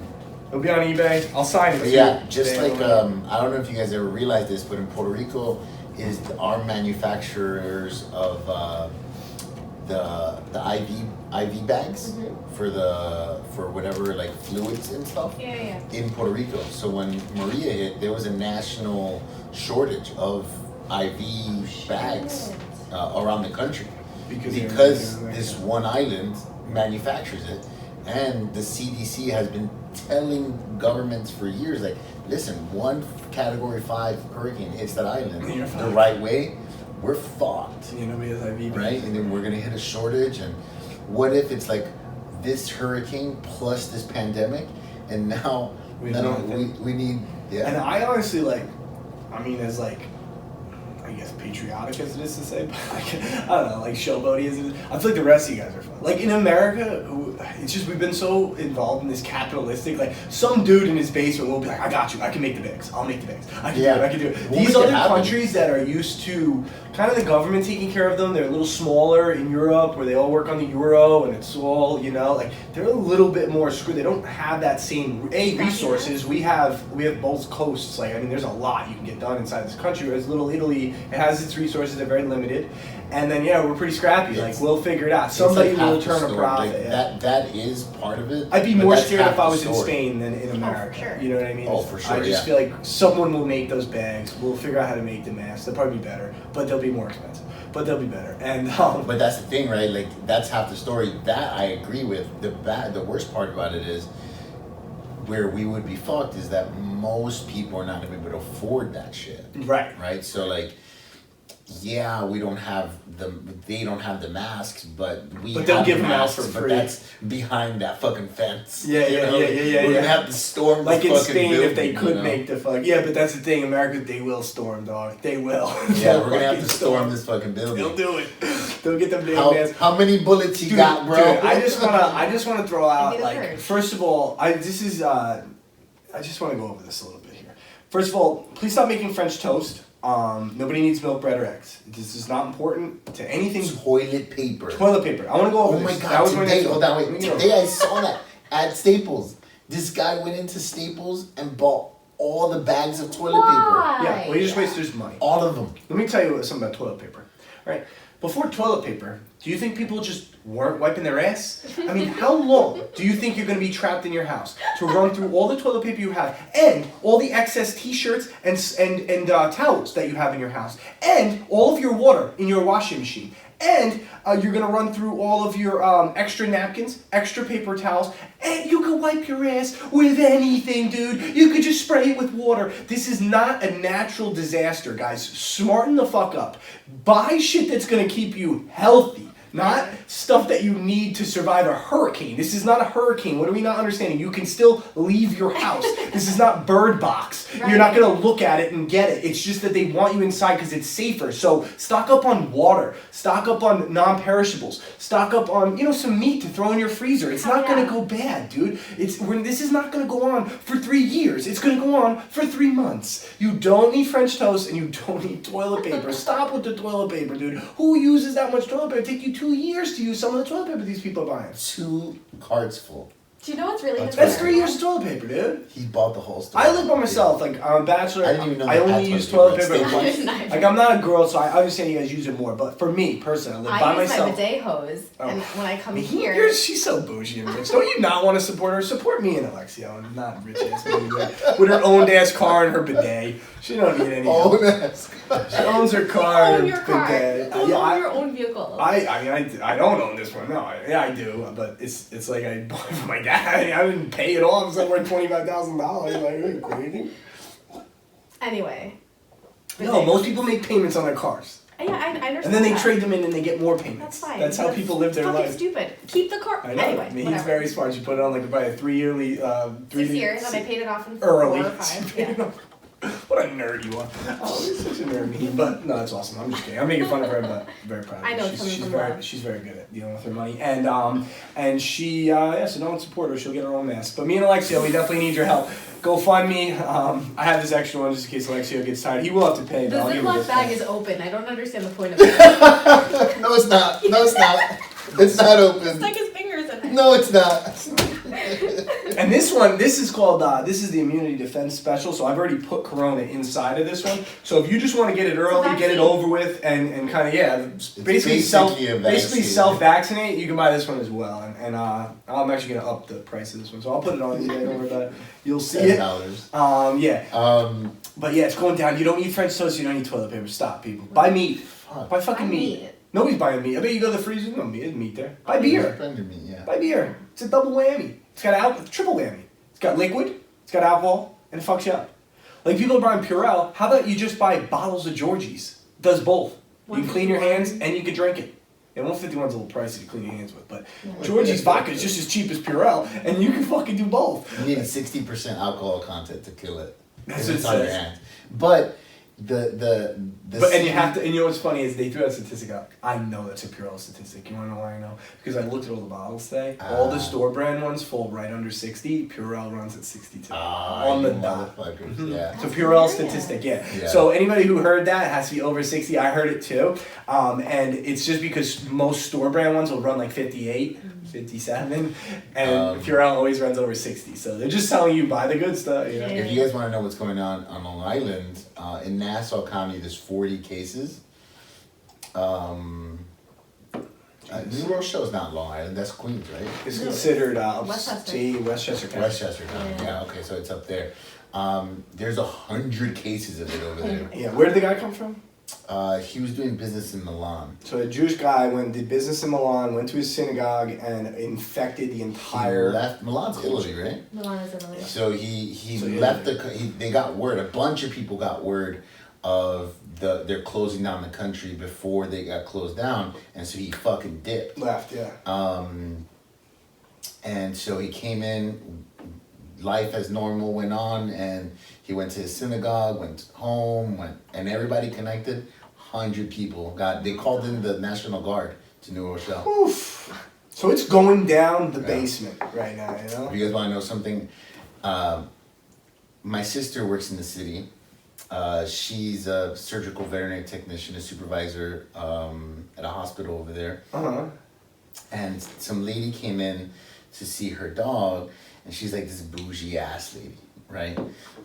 S1: It'll be on eBay. I'll sign it.
S3: But
S1: too.
S3: yeah, just
S1: Today,
S3: like I don't know if you guys ever realized this, but in Puerto Rico is our manufacturers of the IV bags for whatever like fluids and stuff
S2: Yeah.
S3: in Puerto Rico. So when Maria hit, there was a national shortage of IV bags around the country
S1: because
S3: because this one island manufactures it. And the CDC has been telling governments for years, like, listen, one Category 5 hurricane hits that island the right way, we're fucked.
S1: You know,
S3: right? And then we're gonna hit a shortage. And what if it's like this hurricane plus this pandemic, and now we need. Yeah.
S1: And I honestly as I guess patriotic as it is to say, but I don't know, like showboaty as it is. I feel like the rest of you guys are fun. Like in America, it's just we've been so involved in this capitalistic. Like some dude in his basement will be like, "I got you. I can make the bags. I'll make the bags. I can do it. I can do it."
S3: We'll
S1: These other countries that are used to kind of the government taking care of them, they're a little smaller in Europe where they all work on the euro and it's all like they're a little bit more screwed. They don't have that same resources. We have both coasts. Like there's a lot you can get done inside this country. Whereas little Italy, it has its resources. They're very limited. And then we're pretty scrappy. Like we'll figure it out. Somebody will turn a profit.
S3: Like, that is part of it.
S1: I'd be more scared if I was in Spain than in America.
S2: Oh, for sure.
S1: You know what I mean?
S3: Oh, for sure.
S1: I just feel like someone will make those bags. We'll figure out how to make the masks. They'll probably be better, but they'll be more expensive. But they'll be better. And
S3: but that's the thing, right? Like that's half the story. That I agree with. The worst part about it is where we would be fucked is that most people are not going to be able to afford that shit. Right. So like. Yeah, they don't have the masks, but
S1: they'll give them out for free.
S3: But that's behind that fucking fence.
S1: Yeah.
S3: We're gonna have to storm the fucking
S1: in Spain
S3: building,
S1: if they could make the fuck. Yeah, but that's the thing, America, they will storm, dog. They will.
S3: Yeah, we're gonna have to storm this fucking building.
S1: They'll do it. They'll get them damn masks.
S3: How many bullets you got, bro?
S1: Dude, I just wanna throw out first of all, I just wanna go over this a little bit here. First of all, please stop making French toast. Nobody needs milk, bread, or eggs. This is not important to anything.
S3: Toilet paper.
S1: I want to go over this.
S3: Oh my god, today I saw that at Staples. This guy went into Staples and bought all the bags of toilet paper.
S1: Yeah, well, he just wasted money.
S3: All of them.
S1: Let me tell you something about toilet paper. All right, before toilet paper, do you think people just weren't wiping their ass? I mean, how long do you think you're going to be trapped in your house to run through all the toilet paper you have and all the excess t-shirts and towels that you have in your house and all of your water in your washing machine? And you're going to run through all of your extra napkins, extra paper towels, and you can wipe your ass with anything, dude. You could just spray it with water. This is not a natural disaster, guys. Smarten the fuck up. Buy shit that's going to keep you healthy. Not stuff that you need to survive a hurricane. This is not a hurricane. What are we not understanding? You can still leave your house. This is not Bird Box. Right. You're not going to look at it and get it. It's just that they want you inside because it's safer. So stock up on water. Stock up on non-perishables. Stock up on, some meat to throw in your freezer. It's not going to go bad, dude. This is not going to go on for 3 years. It's going to go on for 3 months. You don't need French toast and you don't need toilet paper. Stop with the toilet paper, dude. Who uses that much toilet paper? Take you 2 years to use some of the toilet paper these people are buying.
S3: 2 carts full.
S2: Do you know what's really
S1: That's 3 years of toilet paper, dude.
S3: He bought the whole store.
S1: I live by myself. Like, I'm a bachelor.
S3: I didn't even know
S1: I only use toilet paper once.
S2: Like,
S1: I'm not a girl, so I understand you guys use it more. But for me, personally, I live by myself.
S2: I use my bidet hose, and when I come here...
S1: She's so bougie and rich. Don't you not want to support her? Support me and Alexia, and not rich ass me. With her own ass car and her bidet. She don't need any help. She owns her car and her bidet.
S2: You own your own vehicle.
S1: I don't own this one. No, I do, but it's like I bought it for my dad. I didn't pay it off. It's like worth $25,000. Like, are you crazy?
S2: Anyway.
S1: No, most people make payments on their cars.
S2: Yeah, I understand.
S1: And then they trade them in and they get more payments.
S2: That's fine.
S1: That's how people live their life.
S2: That's stupid. Keep the car.
S1: I know.
S2: Anyway,
S1: He's very smart. She put it on like probably a 3 yearly.
S2: 6 years, and I paid it off in
S1: early.
S2: 4 or 5. Yeah.
S1: What a nerd you are. Oh, you're such a nerd, Maheen. But no, that's awesome. I'm just kidding. I'm making fun of her, but very proud of her.
S2: I know
S1: she's very good at dealing with her money. And she, so don't support her. She'll get her own mess. But me and Alexia, we definitely need your help. GoFundMe. I have this extra one just in case Alexia gets tired. He will have to pay.
S2: The Ziploc bag is open. I don't understand the point of
S3: it. No, it's not. It's not open.
S2: Stick his fingers in it.
S3: No, it's not.
S1: And this is called, this is the Immunity Defense Special, so I've already put Corona inside of this one. So if you just want to get it early, get it over with, and kind of, basically self-vaccinate, you can buy this one as well. And I'm actually going to up the price of this one, so I'll put it on eBay, don't worry about it. You'll see it. But yeah, it's going down. You don't need French toast, you don't need toilet paper. Stop, people. Buy meat. Buy fucking meat. Nobody's buying meat. I bet you go to the freezer, no meat, there's meat there. Buy beer.
S3: Meat, yeah.
S1: Buy beer. It's a double whammy. It's got triple whammy. It's got liquid, it's got alcohol, and it fucks you up. Like people are buying Purell, how about you just buy bottles of Georgie's? Does both. You can clean your hands and you can drink it. And 151's a little pricey to clean your hands with, but Georgie's vodka is just as cheap as Purell, and you can fucking do both.
S3: You need a 60% alcohol content to kill it.
S1: That's what it
S3: on your
S1: says.
S3: hands. But
S1: and you have to, and you know what's funny is they threw that statistic out. I know that's a Purell statistic. You wanna know why I know? Because I looked at all the bottles today. All the store brand ones fall right under 60. Purell runs at 62. On the dot.
S3: Yeah.
S1: So Purell statistic, yeah. So anybody who heard that has to be over 60. I heard it too. And it's just because most store brand ones will run like 58, 57, and Purell always runs over 60. So they're just telling you buy the good stuff. You know?
S3: If you guys want to know what's going on Long Island, in Nassau County, there's 40 cases. New Rochelle is not Long Island. That's Queens, right?
S1: It's considered
S2: Westchester.
S1: Westchester County.
S3: Westchester County. Yeah. Okay, so it's up there. There's 100 cases of it over there.
S1: Yeah. Where did the guy come from?
S3: He was doing business in Milan.
S1: So a Jewish guy did business in Milan, went to his synagogue, and infected the entire.
S3: He left Milan's Italy, right?
S2: Milan is Italy.
S3: So he left they got word. A bunch of people got word of they're closing down the country before they got closed down, and so he fucking dipped.
S1: Left, yeah.
S3: And so he came in. Life as normal went on, and he went to his synagogue, went home, and everybody connected. 100 people they called in the National Guard to New Rochelle.
S1: Oof. So it's going down the basement right now, you know?
S3: If you guys want to know something, my sister works in the city. She's a surgical veterinary technician, a supervisor at a hospital over there. And some lady came in to see her dog, and she's like this bougie ass lady, right?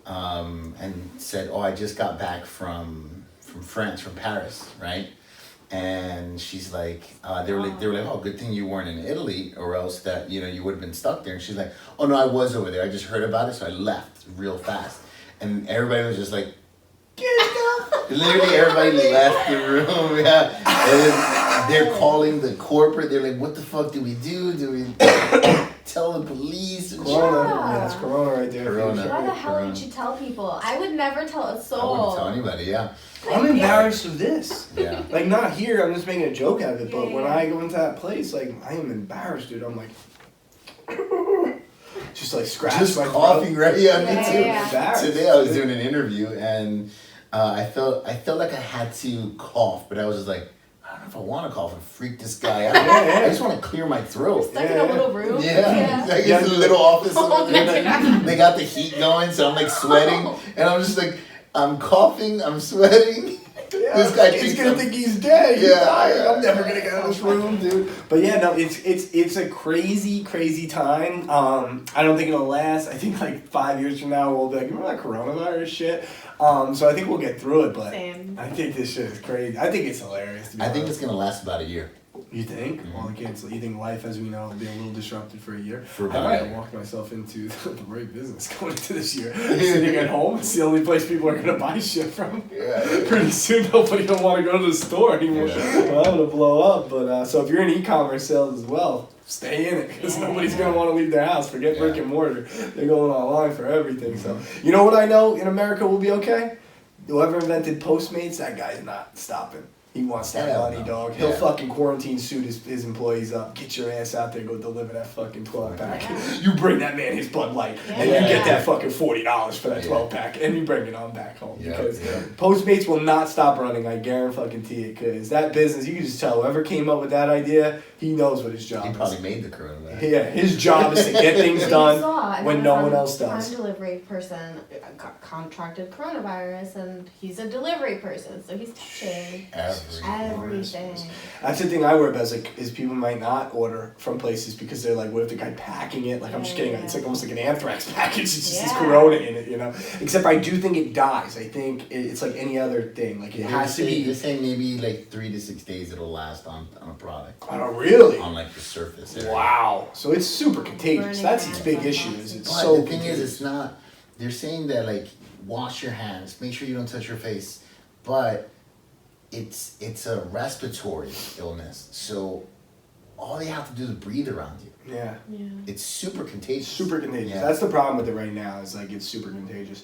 S3: And said, "Oh, I just got back from France, from Paris, right?" And she's like, they were like, "Oh, good thing you weren't in Italy, or else that you would have been stuck there." And she's like, "Oh no, I was over there. I just heard about it, so I left real fast." And everybody was just like, "Get out!" Literally, everybody left the room. Yeah, and then they're calling the corporate. They're like, "What the fuck do we do? Do we tell the police?"
S1: Corona. Yeah, it's Corona right there.
S3: Corona.
S2: Why the hell would you tell people? I would never tell a soul.
S3: I wouldn't tell anybody, yeah.
S1: I'm embarrassed of this.
S3: Yeah.
S1: Like, not here, I'm just making a joke out of it, but when I go into that place, like, I am embarrassed, dude. I'm like, just like scratch
S3: Just
S1: my
S3: coughing,
S1: throat.
S3: right? Yeah, me too.
S2: Yeah.
S3: Today I was doing an interview, and I felt like I had to cough, but I was just like, I don't know if I want to cough and freak this guy out. I just want to clear my throat.
S2: Stuck in a little room.
S3: Yeah. Like it's a little office over there. They got the heat going, so I'm like sweating, and I'm just like, I'm coughing, I'm sweating.
S1: Yeah,
S3: this guy
S1: he's gonna think he's dead.
S3: Yeah,
S1: I'm never gonna get out of this room, dude. But yeah, no, it's a crazy time. I don't think it'll last. I think like 5 years from now we'll be like, remember that coronavirus shit? So I think we'll get through it, but
S2: Same.
S1: I think this shit is crazy. I think it's hilarious. To be
S3: I think
S1: honest.
S3: it's gonna last about a year.
S1: You think? Well, I can't. You think life, as we know, will be a little disrupted for a year?
S3: For
S1: I
S3: about
S1: might
S3: a
S1: have
S3: year.
S1: walked myself into the right business going into this year. Sitting at home, it's the only place people are gonna buy shit from.
S3: Yeah.
S1: Pretty soon, nobody will want to go to the store anymore.
S3: Yeah.
S1: Well, I'm gonna blow up. But so if you're in e-commerce sales as well, stay in it because nobody's gonna want to leave their house. Forget brick and mortar. They're going online for everything. So you know what I know in America will be okay. Whoever invented Postmates, that guy's not stopping. He wants that
S3: Hell
S1: money,
S3: no.
S1: dog. He'll
S3: Yeah.
S1: fucking quarantine suit his employees up. Get your ass out there, go deliver that fucking 12-pack.
S2: Yeah.
S1: You bring that man his Bud Light, and you
S2: Yeah.
S1: get that fucking $40 for that
S3: Yeah.
S1: 12-pack, and you bring it on back home.
S3: Yeah,
S1: Because
S3: yeah.
S1: Postmates will not stop running, I guarantee it, because that business, you can just tell, whoever came up with that idea, he knows what his job
S3: He
S1: is.
S3: probably made the coronavirus.
S1: Yeah, his job is to get things
S2: You
S1: done
S2: saw
S1: when
S2: an
S1: no
S2: Amazon
S1: one else does.
S2: Prime delivery person contracted coronavirus, and he's a delivery person, so he's touching everything.
S1: That's the thing I worry about is people might not order from places because they're like, what if the guy packing it? Like, I'm just kidding. It's like almost like an anthrax package. It's just this
S2: Yeah.
S1: corona in it, you know? Except I do think it dies. I think it's like any other thing. Like, it has to be.
S3: They're saying maybe like 3 to 6 days it'll last on a product.
S1: Oh, really?
S3: On like the surface area.
S1: Wow. So it's super contagious.
S2: Burning
S1: That's its
S2: hands
S1: big
S2: on
S1: issue.
S2: boxes.
S1: Is it's
S3: But
S1: so
S3: the thing
S1: contagious.
S3: is, it's not. They're saying that like wash your hands, make sure you don't touch your face, but it's a respiratory illness. So all they have to do is breathe around you.
S1: Yeah.
S3: It's super contagious.
S1: Super contagious.
S3: Yeah.
S1: That's the problem with it right now. Is like it's super contagious.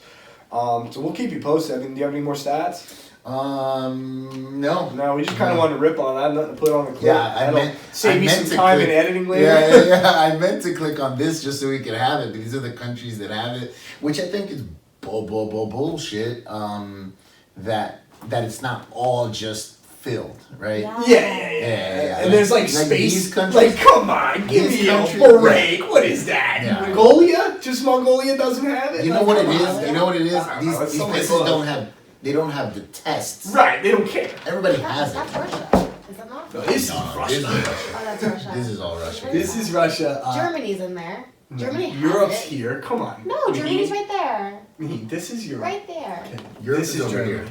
S1: So we'll keep you posted. I mean, do you have any more stats?
S3: No.
S1: No, we just kind of wanted to rip on. I have nothing to put on the clip.
S3: Yeah,
S1: save me
S3: meant
S1: some
S3: to
S1: time
S3: click-
S1: in editing later.
S3: Yeah. I meant to click on this just so we could have it. But these are the countries that have it, which I think is bullshit. That it's not all just filled, right?
S2: Yeah.
S1: And there's like
S3: Like
S1: space.
S3: these countries-
S1: Like, come on, give
S3: These
S1: me a
S3: countries-
S1: break. What is that?
S3: Yeah.
S1: Mongolia? Just Mongolia doesn't have it?
S3: You know
S1: Like,
S3: what it
S1: come
S3: is?
S1: on.
S3: You know what it is?
S1: I don't know, it's
S3: These
S1: so
S3: places
S1: much
S3: they don't have the tests.
S1: Right, they don't care.
S3: Everybody has
S2: That's
S3: it.
S2: Russia. Is that not?
S1: No, this is
S3: No,
S1: Russia.
S3: this is Russia.
S2: Oh, that's Russia.
S3: This is all Russia.
S1: This is Russia.
S2: Germany's in there. Germany has
S1: Europe's
S2: it.
S1: here. Come on.
S2: No, Germany's right there.
S1: This is Europe.
S2: Right there.
S1: Okay.
S3: Europe
S1: This
S3: is over
S1: Germany.
S3: here.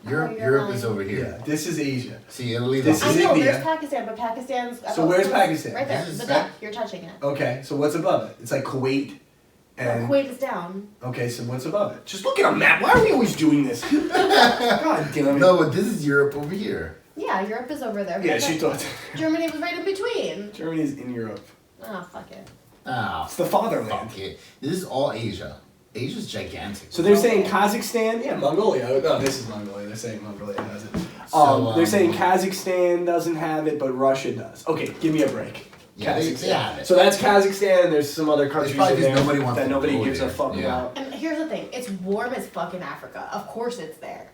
S2: you're
S3: Europe is
S2: lying.
S3: over
S1: Yeah,
S3: here.
S1: this is Asia.
S3: See, Italy.
S1: This
S2: I
S1: is
S2: know,
S1: India.
S2: there's Pakistan, but Pakistan's...
S1: So where's Pakistan?
S2: Right there,
S3: This is
S2: the
S3: that-
S2: duck. You're touching it.
S1: Okay, so what's above it? It's like Kuwait and...
S2: Kuwait is down.
S1: Okay, so what's above it? Just look at a map. Why are we always doing this? God damn it.
S3: No, but this is Europe over here.
S2: Yeah, Europe is over there.
S1: Yeah,
S2: but
S1: she thought...
S2: Germany was right in between.
S1: Germany's in Europe.
S2: Oh, fuck it.
S3: Ah,
S1: It's the fatherland.
S3: fuck it. This is all Asia. Asia's gigantic.
S1: So they're saying Kazakhstan, yeah, Mongolia. No, this is Mongolia. They're saying Mongolia has it.
S3: So,
S1: they're saying Kazakhstan doesn't have it, but Russia does. Okay, give me a break.
S3: Yeah, they have it.
S1: So that's Kazakhstan, and there's some other countries
S3: probably
S1: in there
S3: because nobody wants
S1: that
S3: to
S1: nobody
S3: go
S1: gives a
S3: there.
S1: fuck
S3: Yeah.
S1: about.
S2: And here's the thing. It's warm as fuck in Africa. Of course it's there.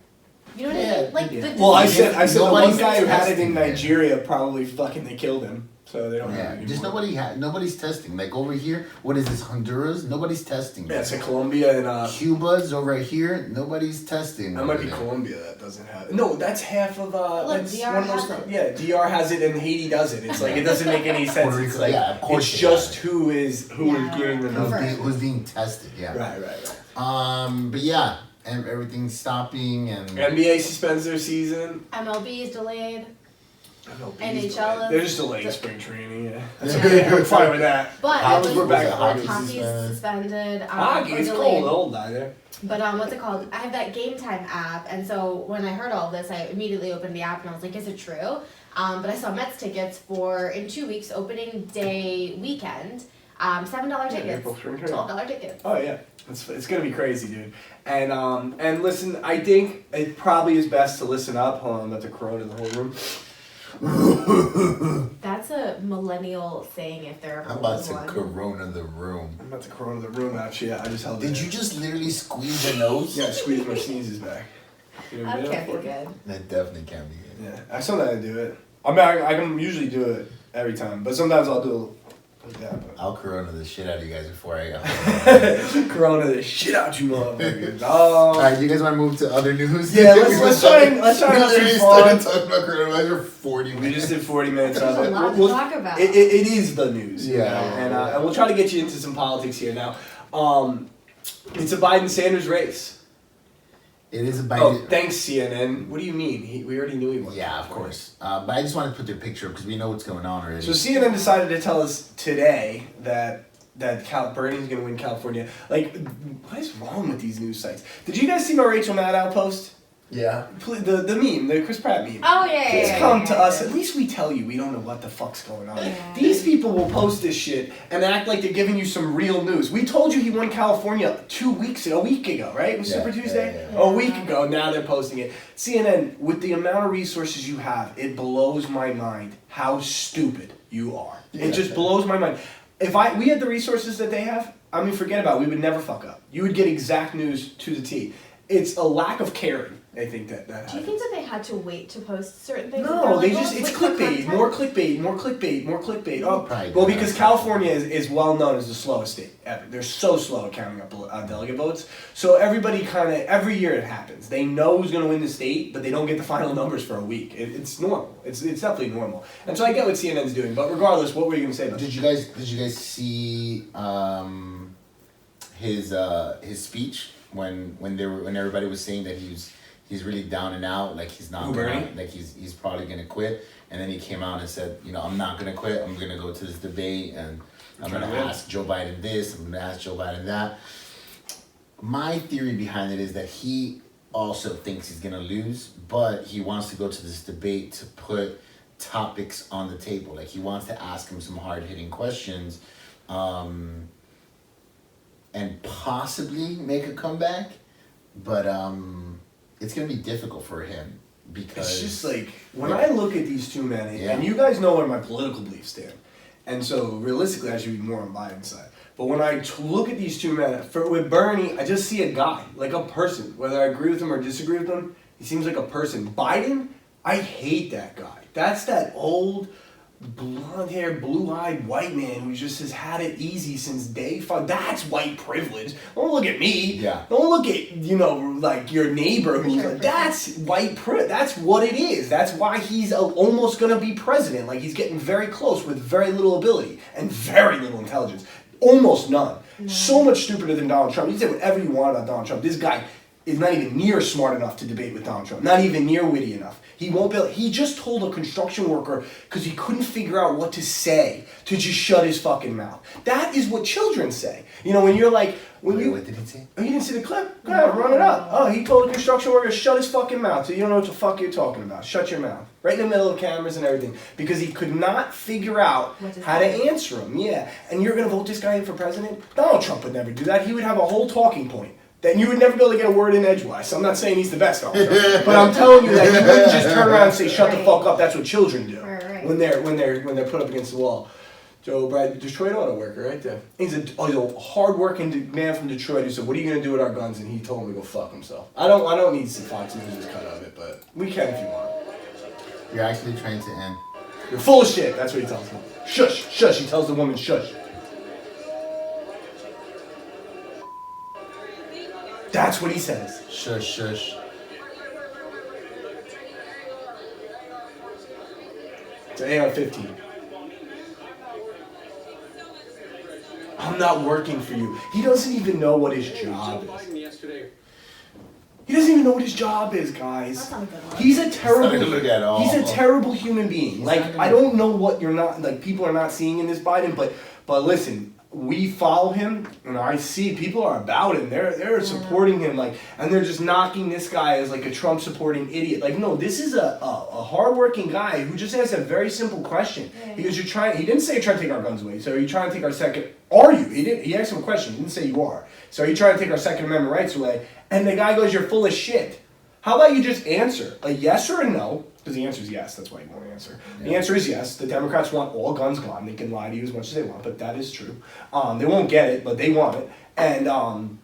S2: You know what
S3: Yeah,
S2: I mean? Like,
S3: yeah.
S2: the
S1: Well, I
S2: disease-
S1: said the one
S3: Nobody's
S1: guy who had it in
S3: testing it.
S1: Nigeria probably fucking they killed him, so they don't have it
S3: Yeah,
S1: anymore.
S3: just nobody's testing. Like over here, what is this, Honduras? Nobody's testing.
S1: Yeah, it's like Colombia and
S3: Cuba's over here, nobody's testing.
S1: that might
S3: over
S1: be
S3: there.
S1: Colombia that doesn't have it. No, that's half of that's
S2: DR
S1: one of those.
S2: has it.
S1: Yeah, DR has it and Haiti doesn't. It's like it doesn't make any sense.
S3: Puerto
S1: It's
S3: Rico,
S1: like
S3: yeah, of course
S1: it's
S3: they
S1: just
S3: have
S1: who is
S2: Yeah.
S1: getting the
S3: Who's
S1: number.
S2: Confirmed.
S3: who's being tested? Yeah.
S1: Right.
S3: But yeah, and everything's stopping and.
S1: NBA suspends their season.
S2: MLB is delayed.
S1: MLB
S2: NHL is-
S1: They're just delaying spring training. Yeah, that's
S3: Yeah.
S1: okay. I'm fine with that.
S2: But
S3: Hockey-
S1: we're back to
S3: hockey
S1: hockey.
S2: hockey's suspended.
S1: Hockey,
S2: or
S1: it's
S2: delayed.
S1: cold. Old down there.
S2: But what's it called? I have that Game Time app, and so when I heard all this, I immediately opened the app and I was like, "Is it true?" But I saw Mets tickets for in 2 weeks, opening day weekend, $7 tickets,
S1: April spring training.
S2: $12 tickets.
S1: Oh yeah, it's gonna be crazy, dude. And listen, I think it probably is best to listen up. Hold on, I'm about to corona the whole room.
S2: That's a millennial saying if there
S3: I'm
S2: ever
S3: about
S2: was
S3: to
S2: one.
S3: corona the room.
S1: I'm about to corona the room. Actually, I just held it.
S3: Did
S1: in.
S3: you just literally squeeze your nose?
S1: Yeah, squeeze my sneezes back. You know what I
S2: That
S1: mean?
S2: can't be good.
S3: That definitely can be good.
S1: Yeah, I sometimes do it. I mean, I can usually do it every time, but sometimes I'll do it like that.
S3: I'll corona the shit out of you guys before I.
S1: But corona the shit out you, motherfuckers. Oh.
S3: Alright, you guys want to move to other news?
S1: Yeah, let's try and
S3: We
S1: have some
S3: literally
S1: fun.
S3: started talking about coronavirus for 40 minutes.
S1: We just did 40 minutes
S2: There's
S1: of
S2: a
S1: it.
S2: lot to
S1: We'll-
S2: talk about.
S1: It is the news. you
S3: Yeah.
S1: know, and we'll try to get you into some politics here now. It's a Biden-Sanders race.
S3: It is a
S1: Oh,
S3: Biden.
S1: thanks CNN. What do you mean? We already knew he was.
S3: Yeah, of course. But I just wanted to put their picture up because we know what's going on already.
S1: So CNN decided to tell us today that Bernie's going to win California. Like, what is wrong with these news sites? Did you guys see my Rachel Maddow post?
S3: yeah.
S1: The meme, the Chris Pratt meme.
S2: Oh yeah.
S1: Please
S2: yeah,
S1: come
S2: yeah,
S1: to
S2: yeah,
S1: us.
S2: yeah.
S1: At least we tell you we don't know what the fuck's going on.
S2: Yeah.
S1: These people will post this shit and act like they're giving you some real news. We told you he won California a week ago, right? It was
S3: Yeah,
S1: Super Tuesday?
S3: yeah.
S1: A week ago. Now they're posting it. CNN, with the amount of resources you have, it blows my mind how stupid you are.
S3: Yeah.
S1: It just blows my mind. If we had the resources that they have, I mean, forget about it. We would never fuck up. You would get exact news to the T. It's a lack of caring. I think that
S2: Do you
S1: happens.
S2: think that they had to wait to post certain things?
S1: No,
S2: They're
S1: they
S2: like,
S1: just,
S2: "Oh,
S1: it's
S2: wait for
S1: clickbait,
S2: content."
S1: more clickbait, more clickbait, more clickbait. Oh,
S3: Probably
S1: well,
S3: do
S1: because
S3: that.
S1: California is well known as the slowest state ever. They're so slow at counting up delegate votes. So everybody every year it happens. They know who's going to win the state, but they don't get the final numbers for a week. It's normal. It's definitely normal. And so I get what CNN's doing. But regardless, what were you going to say about
S3: Did you guys see his speech when everybody was saying that he's really down and out, like he's not
S1: Who,
S3: gonna,
S1: Bernie?
S3: like he's probably gonna quit, and then he came out and said, I'm not gonna quit. I'm gonna go to this debate and I'm
S1: Trying
S3: gonna
S1: to win.
S3: ask Joe Biden this. I'm gonna ask Joe Biden that. My theory behind it is that he also thinks he's gonna lose, but he wants to go to this debate to put topics on the table. Like he wants to ask him some hard hitting questions, and possibly make a comeback, but it's gonna be difficult for him because
S1: It's just like when I look at these two men, and you guys know where my political beliefs stand, and so realistically, I should be more on Biden's side. But when I look at these two men, with Bernie, I just see a guy, like a person. Whether I agree with him or disagree with him, he seems like a person. Biden, I hate that guy. That's that old, blonde-haired, blue-eyed white man who just has had it easy since day 5. That's white privilege. Don't look at me.
S3: Yeah.
S1: Don't look at, like your neighbor who's like, that's white privilege. That's what it is. That's why he's almost going to be president. Like, he's getting very close with very little ability and very little intelligence. Almost none. No. So much stupider than Donald Trump. You can say whatever you want about Donald Trump. This guy is not even near smart enough to debate with Donald Trump. Not even near witty enough. He won't be able, he just told a construction worker because he couldn't figure out what to say to just shut his fucking mouth. That is what children say. When you're like,
S3: what did he say?
S1: Oh, you didn't see the clip? Go ahead, run it up. Oh, he told a construction worker to shut his fucking mouth. So you don't know what the fuck you're talking about. Shut your mouth. Right in the middle of cameras and everything. Because he could not figure out how to answer him. Yeah. And you're going to vote this guy in for president? Donald Trump would never do that. He would have a whole talking point. Then you would never be able to get a word in edgewise. So I'm not saying he's the best Donald Trump, but I'm telling you that he wouldn't just turn around and say, shut the fuck up. That's what children do when they're put up against the wall. Joe Brad, Detroit auto worker, right there. He's a hard-working man from Detroit who said, "What are you gonna do with our guns?" And he told him to go fuck himself. I don't need some Fox News cut of it, but we can if you want.
S3: You're actually trying to end.
S1: You're full of shit. That's what he tells me. Shush, shush. He tells the woman, shush. That's what he says.
S3: Shush, shush.
S1: It's an AR-15. I'm not working for you. He doesn't even know what his job is. He doesn't even know what his job is, guys.
S2: That's not a good one.
S1: He's a terrible.
S3: He's
S1: a terrible human being. Like, I don't know what you're not like. People are not seeing in this Biden, but listen. We follow him, and I see people are about him. They're supporting him, like, and they're just knocking this guy as like a Trump supporting idiot. Like, no, this is a hardworking guy who just asked a very simple question. Yeah. He goes, he didn't say you're trying to take our guns away. So are you trying to take our second? Are you? He asked him a question. He didn't say you are. So are you trying to take our Second Amendment rights away? And the guy goes, you're full of shit. How about you just answer a yes or a no? Because the answer is yes. That's why you won't answer. Yeah. The answer is yes. The Democrats want all guns gone. They can lie to you as much as they want, but that is true. They won't get it, but they want it. And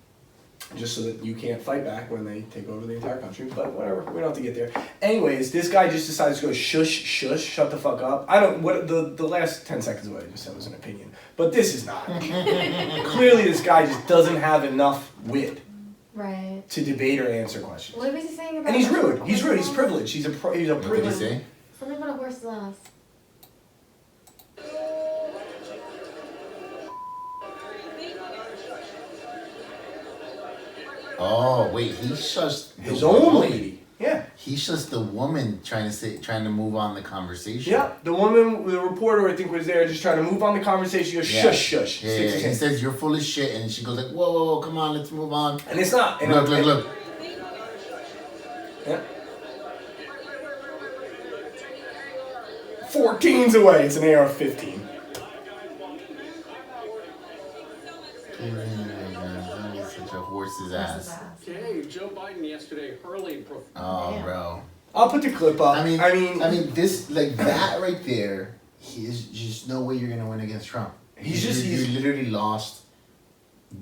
S1: just so that you can't fight back when they take over the entire country. But whatever. We don't have to get there. Anyways, this guy just decides to go shush, shush, shut the fuck up. The last 10 seconds of what I just said was an opinion. But this is not. Clearly, this guy just doesn't have enough wit.
S2: Right.
S1: To debate or answer questions.
S2: What was he saying about?
S1: And he's rude. He's rude. He's privileged. He's a privileged.
S3: What did he say?
S2: Something about a horse's ass.
S3: Oh wait, he shushed
S1: his own lady. Yeah.
S3: He shushed the woman trying to move on the conversation.
S1: Yeah, the woman, the reporter I think was there just trying to move on the conversation. He goes, shush, shush.
S3: Yeah. He says, you're full of shit. And she goes like, whoa, come on, let's move on.
S1: And it's not. And
S3: look.
S1: Yeah. 14's away. It's an AR-15.
S3: Such a horse's ass.
S4: Okay, Joe Biden yesterday hurling.
S3: Oh, bro.
S1: I'll put the clip up.
S3: I mean, this, like, that right there, there's just no way you're going to win against Trump. You literally lost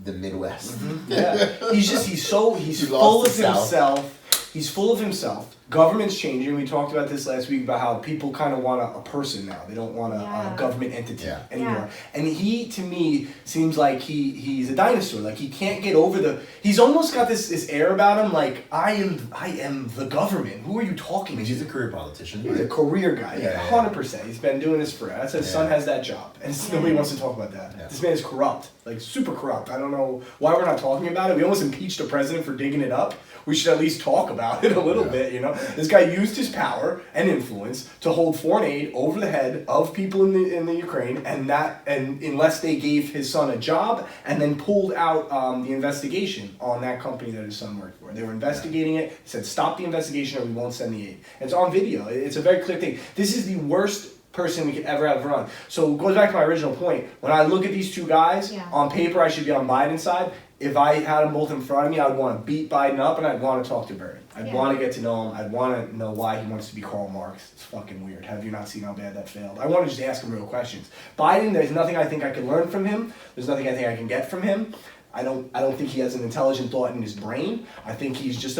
S3: the Midwest.
S1: Mm-hmm. Yeah. He's full of himself. He's full of himself. Government's changing. We talked about this last week about how people kind of want a person now. They don't want a government entity anymore. Yeah. And he, to me, seems like he's a dinosaur. Like he can't get over he's almost got this air about him like, I am the government. Who are you talking to?
S3: He's a career politician.
S1: He's a career guy. Yeah, 100%. He's been doing this forever. That's his son has that job. And nobody wants to talk about that. Yeah. This man is corrupt. Like super corrupt. I don't know why we're not talking about it. We almost impeached a president for digging it up. We should at least talk about about it a little bit, you know. This guy used his power and influence to hold foreign aid over the head of people in the Ukraine, and unless they gave his son a job, and then pulled out the investigation on that company that his son worked for. They were investigating it, said stop the investigation or we won't send the aid. It's on video. It's a very clear thing. This is the worst person we could ever have run. So it goes back to my original point. When I look at these two guys, on paper I should be on Biden's side. If I had them both in front of me, I would want to beat Biden up and I'd want to talk to Bernie. I'd want to get to know him. I'd want to know why he wants to be Karl Marx. It's fucking weird. Have you not seen how bad that failed? I want to just ask him real questions. Biden, there's nothing I think I can learn from him. There's nothing I think I can get from him. I don't think he has an intelligent thought in his brain. I think he's just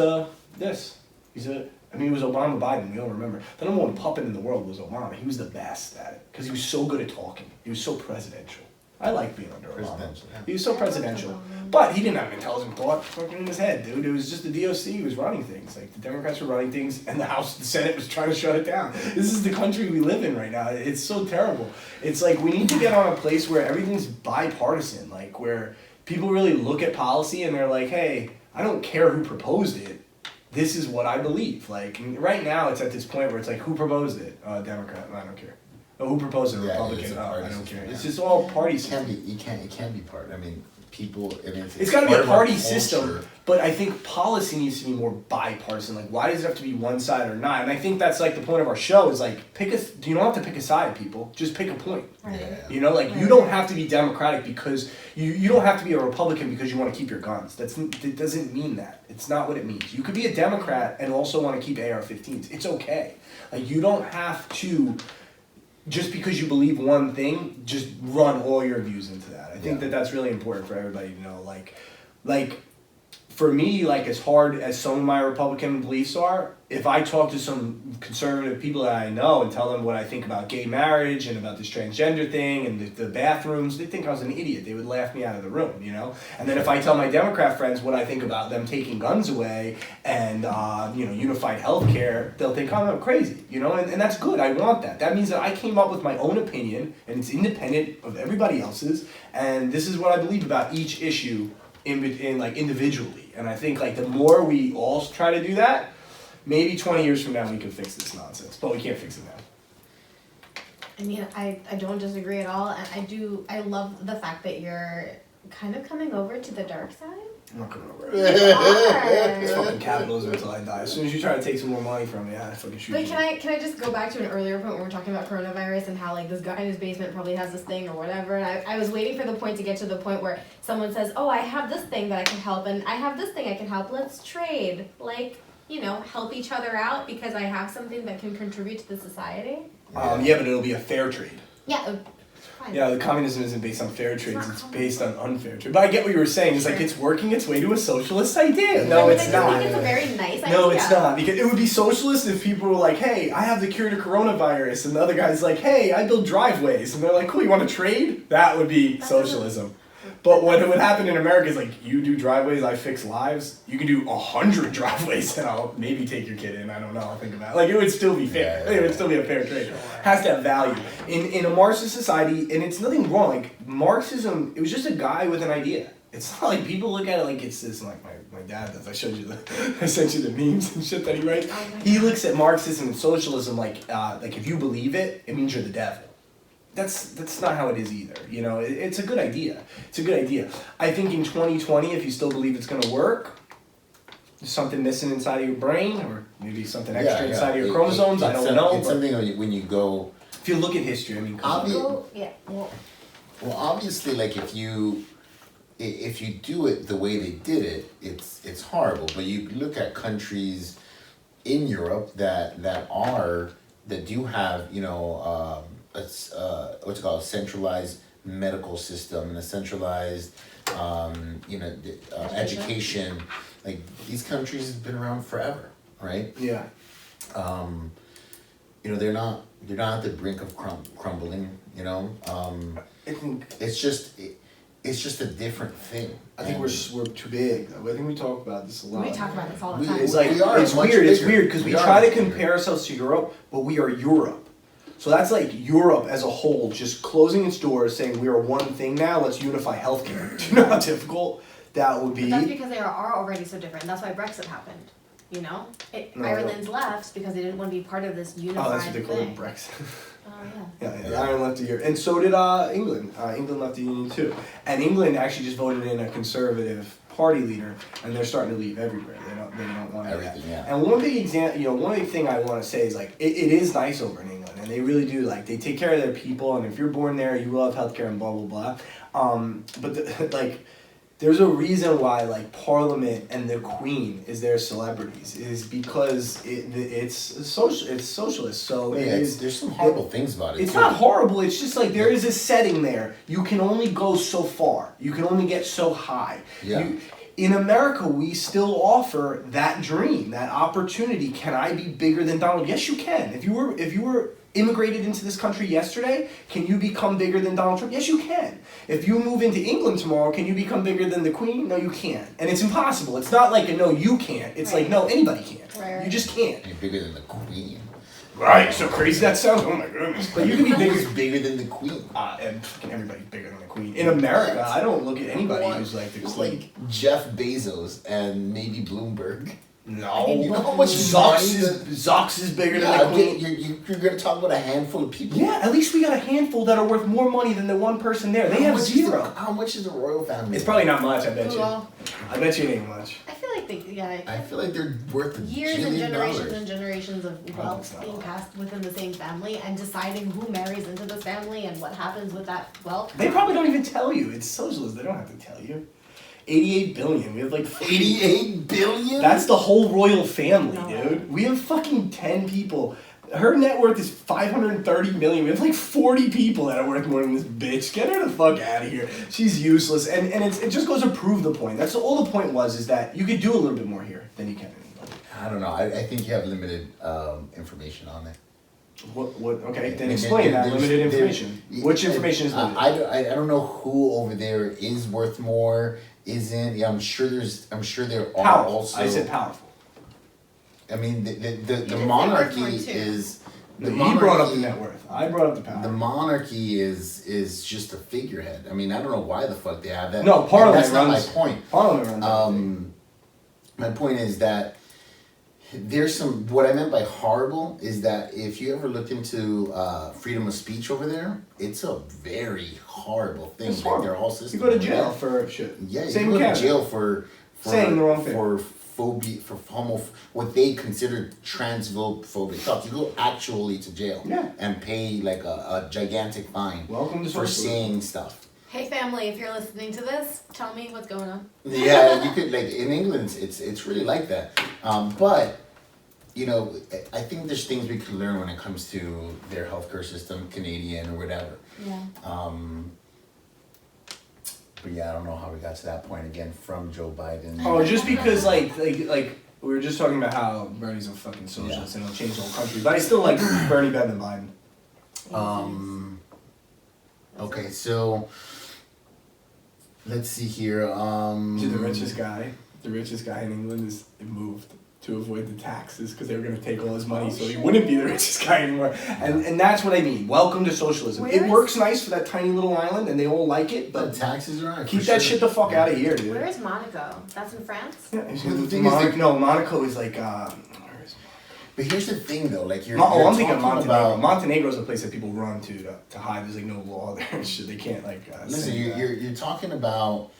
S1: he was Obama Biden, we all remember. The number one puppet in the world was Obama. He was the best at it because he was so good at talking. He was so presidential. I like being under Obama. He was so presidential. But he didn't have an intelligent thought fucking in his head, dude. It was just the DOC who was running things. Like, the Democrats were running things, and the Senate was trying to shut it down. This is the country we live in right now. It's so terrible. It's like, we need to get on a place where everything's bipartisan, like, where people really look at policy and they're like, hey, I don't care who proposed it. This is what I believe. Like, right now, it's at this point where it's like, who proposed it? Democrat. I don't care. Oh, who proposed it? Republican. I don't care. It's just all party system.
S3: It can be part. I mean, people. I mean,
S1: it's got to be a party system, but I think policy needs to be more bipartisan. Like, why does it have to be one side or not? And I think that's like the point of our show is like, you don't have to pick a side, people. Just pick a point.
S2: Right.
S3: Yeah.
S1: You know, like you don't have to be Democratic because you don't have to be a Republican because you want to keep your guns. It doesn't mean that. It's not what it means. You could be a Democrat and also want to keep AR-15s. It's okay. Like, you don't have to. Just because you believe one thing, just run all your views into that. I think that's really important for everybody to know. Like, for me, like, as hard as some of my Republican beliefs are, if I talk to some conservative people that I know and tell them what I think about gay marriage and about this transgender thing and the bathrooms, they think I was an idiot. They would laugh me out of the room, you know? And then if I tell my Democrat friends what I think about them taking guns away and, unified health care, they'll think I'm crazy, you know? And that's good. I want that. That means that I came up with my own opinion and it's independent of everybody else's. And this is what I believe about each issue in like individually. And I think like the more we all try to do that, maybe 20 years from now we can fix this nonsense, but we can't fix it now.
S2: I mean, I don't disagree at all, and I love the fact that you're kind of coming over to the dark side.
S1: I'm not coming over.
S2: You are.
S1: It's fucking capitalism until I die. As soon as you try to take some more money from me, I fucking shoot
S2: But
S1: you.
S2: can I just go back to an earlier point when we were talking about coronavirus and how like this guy in his basement probably has this thing or whatever, and I was waiting for the point to get to the point where someone says, oh, I have this thing that I can help, and I have this thing I can help, let's trade. Like, help each other out because I have something that can contribute to the society.
S1: But it'll be a fair trade.
S2: Yeah, it's fine.
S1: Yeah, the communism isn't based on fair trades, it's based on unfair trade. But I get what you were saying, it's like it's working its way to a socialist idea. No, it's not.
S2: I think it's a very nice idea.
S1: No, it's not. Because it would be socialist if people were like, hey, I have the cure to coronavirus, and the other guy's like, hey, I build driveways. And they're like, cool, you want to trade? That would be socialism. But what would happen in America is like, you do driveways, I fix lives. You can do 100 driveways and I'll maybe take your kid in. I don't know. I'll think about it. Like, it would still be fair. It would still be a fair trade. Has to have value. In a Marxist society, and it's nothing wrong. Like, Marxism, it was just a guy with an idea. It's not like people look at it like it's this, like my dad does. I sent you the memes and shit that he writes. He looks at Marxism and socialism like if you believe it, it means you're the devil. That's not how it is either. It's a good idea. It's a good idea. I think in 2020, if you still believe it's going to work, there's something missing inside of your brain, or maybe something extra inside of your chromosomes. I don't know.
S3: It's something when you go.
S1: If you look at history, I mean,
S3: well, obviously, like if you do it the way they did it, it's horrible. But you look at countries in Europe that do have what's called a centralized medical system and a centralized education. Like, these countries have been around forever, right?
S1: Yeah.
S3: They're not at the brink of crumbling.
S1: I think
S3: it's just a different thing.
S1: I think we're too big. I think we talk about this a lot.
S2: We talk about this all the time.
S1: It's like it's weird because we try to compare ourselves to Europe, but we are Europe. So that's like Europe as a whole just closing its doors, saying we are one thing now. Let's unify healthcare. Do you know how difficult that would be?
S2: But that's because they are already so different. That's why Brexit happened. You know,
S1: No,
S2: Ireland's left because they didn't want to be part of this unified
S1: Oh, that's what they call
S2: thing.
S1: it, Brexit.
S2: Oh yeah.
S1: Yeah, Ireland left the year, and so did England. England left the union too, and England actually just voted in a conservative party leader, and they're starting to leave everywhere. They don't want
S3: Everything,
S1: that.
S3: yeah.
S1: And one big example, one big thing I want to say is like it is nice over in England, and they really do they take care of their people, and if you're born there, you will have healthcare and blah blah blah. But there's a reason why Parliament and the Queen is their celebrities is because it's socialist. So
S3: there's some horrible things about it.
S1: It's not horrible. It's just there is a setting there. You can only go so far. You can only get so high.
S3: Yeah.
S1: In America, we still offer that dream, that opportunity. Can I be bigger than Donald? Yes, you can. If you were immigrated into this country yesterday, can you become bigger than Donald Trump? Yes, you can. If you move into England tomorrow, can you become bigger than the Queen? No, you can't. And it's impossible. It's not like a no, you can't. It's
S2: Right.
S1: no, anybody can't.
S2: Right.
S1: You just can't.
S3: You're bigger than the Queen.
S1: Right, so crazy that sounds. Oh my goodness. But you can be
S3: Who's bigger than the Queen?
S1: and fucking everybody's bigger than the Queen. In America, I don't look at anybody who's
S3: It's like Jeff Bezos and maybe Bloomberg.
S1: no.
S3: You know how much money
S1: Zucks is bigger than
S3: Yeah,
S1: the Queen.
S3: you're gonna talk about a handful of people.
S1: Yeah, at least we got a handful that are worth more money than the one person there. They have zero.
S3: How much is the royal family?
S1: It's probably not much, I bet you.
S2: Well,
S1: I bet you it ain't much.
S2: I feel like
S3: I feel like they're worth
S2: years
S3: $1
S2: and
S3: billion.
S2: generations of
S1: it's
S2: wealth
S1: not
S2: being
S1: a lot.
S2: passed within the same family and deciding who marries into this family and what happens with that wealth.
S1: They probably don't even tell you. It's socialist. They don't have to tell you. 88 billion. We have
S3: 88 billion?
S1: That's the whole royal family,
S2: No.
S1: dude. We have fucking 10 people. Her net worth is 530 million. We have 40 people that are worth more than this bitch. Get her the fuck out of here. She's useless. And it just goes to prove the point. That's all the point was, is that you could do a little bit more here than you can in England.
S3: I don't know. I think you have limited information on it.
S1: What? Okay, then
S3: I mean,
S1: explain that.
S3: there's-
S1: Limited
S3: there-
S1: information. Which information is limited?
S3: I don't know who over there is worth more, isn't. Yeah, I'm sure there are
S1: Powerful.
S3: also.
S1: I said powerful.
S3: I mean, the
S2: did say
S3: monarchy
S2: worth more, too.
S3: is. The
S1: He brought up the
S3: monarchy-
S1: net worth. I brought up the power.
S3: The monarchy is just a figurehead. I mean, I don't know why the fuck they have that.
S1: No, Parliament
S3: That's not
S1: runs.
S3: my point.
S1: Parliament runs everything.
S3: My point is that there's some. What I meant by horrible is that if you ever looked into freedom of speech over there, it's a very horrible thing.
S1: It's
S3: Like
S1: horrible.
S3: their whole system.
S1: You go to
S3: over
S1: jail
S3: there.
S1: for shit.
S3: Yeah,
S1: Same
S3: you
S1: in
S3: go to
S1: Canada.
S3: jail for
S1: Saying the wrong thing.
S3: for phobia, for what they consider transphobic thoughts. You go actually to jail.
S1: Yeah.
S3: And pay a gigantic fine
S1: Welcome to
S3: for
S1: socialism.
S3: saying stuff.
S2: Hey family, if you're listening to this, tell me what's going on.
S3: Yeah, you could in England, it's really like that. But I think there's things we could learn when it comes to their healthcare system, Canadian or whatever.
S2: Yeah.
S3: But yeah, I don't know how we got to that point again from Joe Biden.
S1: Oh, just because like we were just talking about how Bernie's a fucking socialist and he'll change the whole country, but I still like Bernie better than Biden.
S3: Okay, so let's see here.
S1: See, the richest guy in England is moved to avoid the taxes because they were going to take all his money, so he wouldn't be the richest guy anymore. And that's what I mean. Welcome to socialism.
S2: Where
S1: It
S2: is-
S1: works nice for that tiny little island, and they all like it,
S3: But
S1: but
S3: taxes are on.
S1: keep that shit the fuck out of here, dude.
S2: Where is Monaco? That's in France?
S1: Yeah,
S3: The thing is,
S1: no, Monaco is like. Where is
S3: But here's the thing, though. Like you're.
S1: I'm
S3: you're
S1: thinking
S3: talking
S1: Montenegro.
S3: about.
S1: Montenegro is a place that people run to hide. There's no law there and shit. They can't
S3: Listen,
S1: say that.
S3: you're talking about.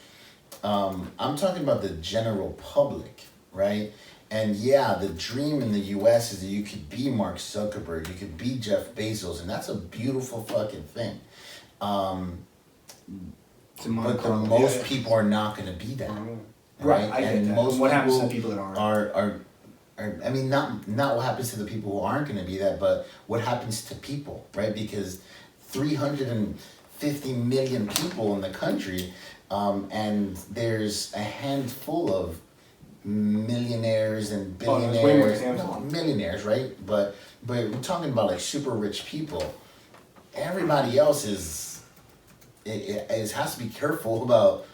S3: I'm talking about the general public, right? And yeah, the dream in the U.S. is that you could be Mark Zuckerberg, you could be Jeff Bezos, and that's a beautiful fucking thing.
S1: It's in
S3: But
S1: Monaco.
S3: most
S1: Yeah.
S3: people are not going to be that,
S1: Right, I get
S3: And
S1: that.
S3: most
S1: What happens to the people that aren't?
S3: are I mean, not what happens to the people who aren't going to be that, but what happens to people, right? Because 350 million people in the country, and there's a handful of millionaires and
S1: Oh, there's way more
S3: billionaires,
S1: than a handful.
S3: millionaires, right? But we're talking about super rich people. Everybody else has to be careful about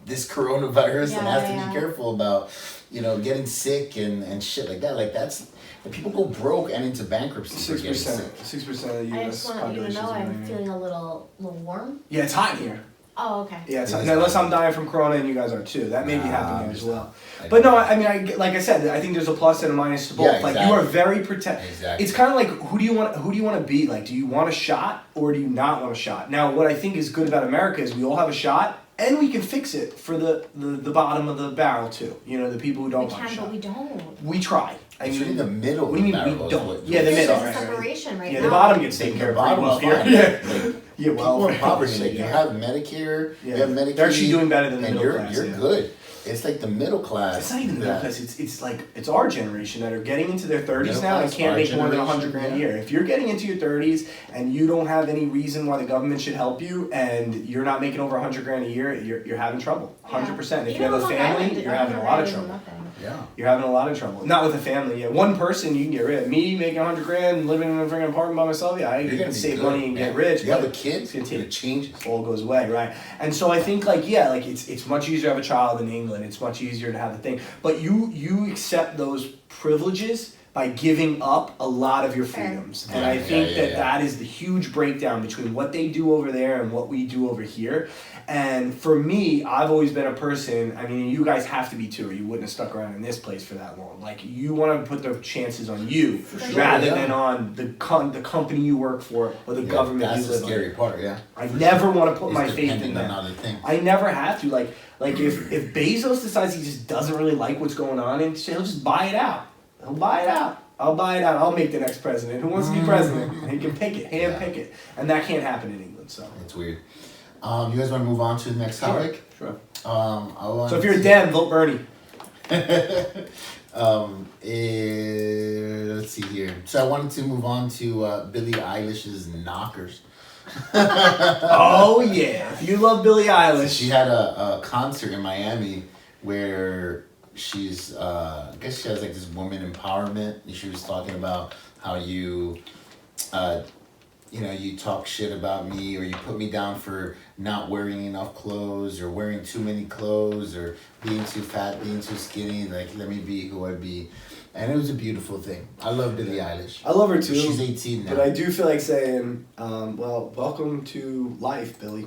S3: this coronavirus and has to be careful about getting sick and shit like that. Like that's people go broke and into bankruptcy. for getting sick.
S1: 6% of the
S2: I
S1: U.S.
S2: just want you to
S1: population
S2: know
S1: is
S2: I'm
S1: millionaire.
S2: feeling a little warm.
S1: Yeah, it's hot in here.
S2: Oh, okay.
S1: Yeah,
S3: Yeah,
S1: unless I'm dying from corona and you guys are too. That may be happening as well.
S3: I
S1: But
S3: don't
S1: no,
S3: know.
S1: I mean, like I said, I think there's a plus and a minus to both.
S3: Yeah,
S1: Like
S3: exactly.
S1: you are very protected.
S3: Exactly.
S1: It's kind of like who do you want to be? Like, do you want a shot or do you not want a shot? Now, what I think is good about America is we all have a shot and we can fix it for the bottom of the barrel too. You know, the people who don't
S2: We
S1: want a
S2: can,
S1: shot.
S2: but we don't.
S1: We try. I
S3: It's
S1: mean,
S3: really the middle.
S1: what do you
S3: of the
S1: mean we
S3: barrel is
S1: don't?
S3: what-
S1: Yeah, the
S2: There's
S1: middle.
S2: a
S1: right, right.
S2: separation right
S1: Yeah,
S2: now.
S1: the bottom gets
S3: The
S1: taken care of
S3: bottom's
S1: pretty well
S3: fine.
S1: here. Yeah.
S3: Like,
S1: Yeah,
S3: people in poverty, like you
S1: yeah.
S3: have Medicare,
S1: Yeah.
S3: you have Medicaid.
S1: They're actually doing better than the
S3: and
S1: middle
S3: you're,
S1: class,
S3: You're
S1: yeah.
S3: good. It's like the middle class.
S1: It's not even the middle
S3: that-
S1: class. It's like it's our generation that are getting into their 30s
S3: Middle
S1: now and
S3: class,
S1: can't
S3: our
S1: make more than
S3: generation,
S1: 100 grand a
S3: yeah.
S1: year. If you're getting into your 30s and you don't have any reason why the government should help you and you're not making over 100 grand a year, you're having trouble. 100%. If you have a family, you're having a lot of trouble.
S3: Yeah.
S1: You're having a lot of trouble. Not with a family. Yeah, one person you can get rid of. Me making 100 grand, living in a freaking apartment by myself. Yeah, I
S3: You're
S1: can
S3: gonna be
S1: save
S3: good,
S1: money and get
S3: man.
S1: rich.
S3: You have
S1: but
S3: a kid,
S1: it's gonna
S3: it changes.
S1: all goes away, right? And so I think like it's much easier to have a child in England. It's much easier to have a thing. But you accept those privileges by giving up a lot of your
S2: Fair.
S1: freedoms. And I
S3: Yeah,
S1: think
S3: yeah, yeah.
S1: that is the huge breakdown between what they do over there and what we do over here. And for me, I've always been a person, I mean, you guys have to be too, or you wouldn't have stuck around in this place for that long. Like, you want to put the chances on you
S2: sure,
S1: rather
S3: yeah.
S1: than on the company you work for or the
S3: Yeah,
S1: government
S3: that's
S1: you
S3: the
S1: live
S3: scary
S1: under.
S3: part, yeah.
S1: I never want to put
S3: It's
S1: my faith
S3: depending
S1: in
S3: on
S1: that.
S3: other things.
S1: I never have to. Like if Bezos decides he just doesn't really like what's going on, and he'll just buy it out. He'll buy it out. I'll buy it out. I'll make the next president. Who wants to be president? He can pick it, hand pick it, and that can't happen in England. So.
S3: It's weird. You guys want to move on to the next topic?
S1: Sure.
S3: I want
S1: So if you're a
S3: to-
S1: Dem, vote Bernie.
S3: Let's see here. So I wanted to move on to Billie Eilish's Knockers.
S1: Oh yeah! If you love Billie Eilish,
S3: She had a concert in Miami where she's, I guess she has like this woman empowerment. And she was talking about how you talk shit about me or you put me down for not wearing enough clothes or wearing too many clothes or being too fat, being too skinny. Like, let me be who I be. And it was a beautiful thing. I love Billie Eilish.
S1: I love her too.
S3: She's 18 now.
S1: But I do feel like saying, well, welcome to life, Billy.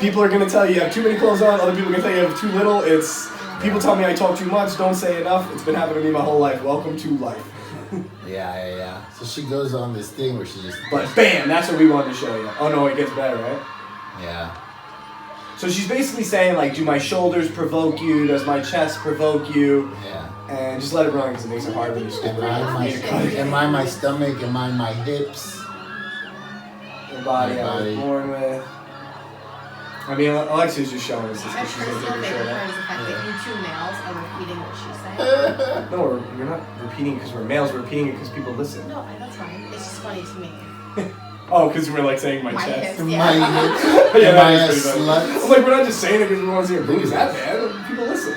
S1: People are gonna tell you have too many clothes on. Other people are gonna tell you have too little. It's people tell me I talk too much, don't say enough. It's been happening to me my whole life. Welcome to life.
S3: Yeah. So she goes on this thing where she just...
S1: But bam, that's what we wanted to show you. Oh no, it gets better, right?
S3: Yeah.
S1: So she's basically saying like, do my shoulders provoke you? Does my chest provoke you?
S3: Yeah.
S1: And just let it run because it makes it hard when you skip
S3: Am I my stomach? Am I my hips?
S1: the body I was
S3: Body.
S1: born with. I mean, Alexia's just showing us this
S2: My
S1: because she's gonna
S2: personal
S1: take her
S2: favorite
S1: shirt
S2: part
S1: off.
S2: is the fact that you two males are repeating what she's saying.
S1: No, we're not repeating because we're males. We're repeating it because people listen.
S2: No, that's fine. It's just funny to me.
S1: Oh, because we're like saying my
S2: My
S1: chest.
S2: hips,
S3: Am
S2: yeah.
S3: I hips?
S1: Yeah,
S3: Am
S1: that
S3: I a
S1: is pretty
S3: slut?
S1: funny. I'm like, we're not just saying it because we want to see her boobies. That bad? People listen.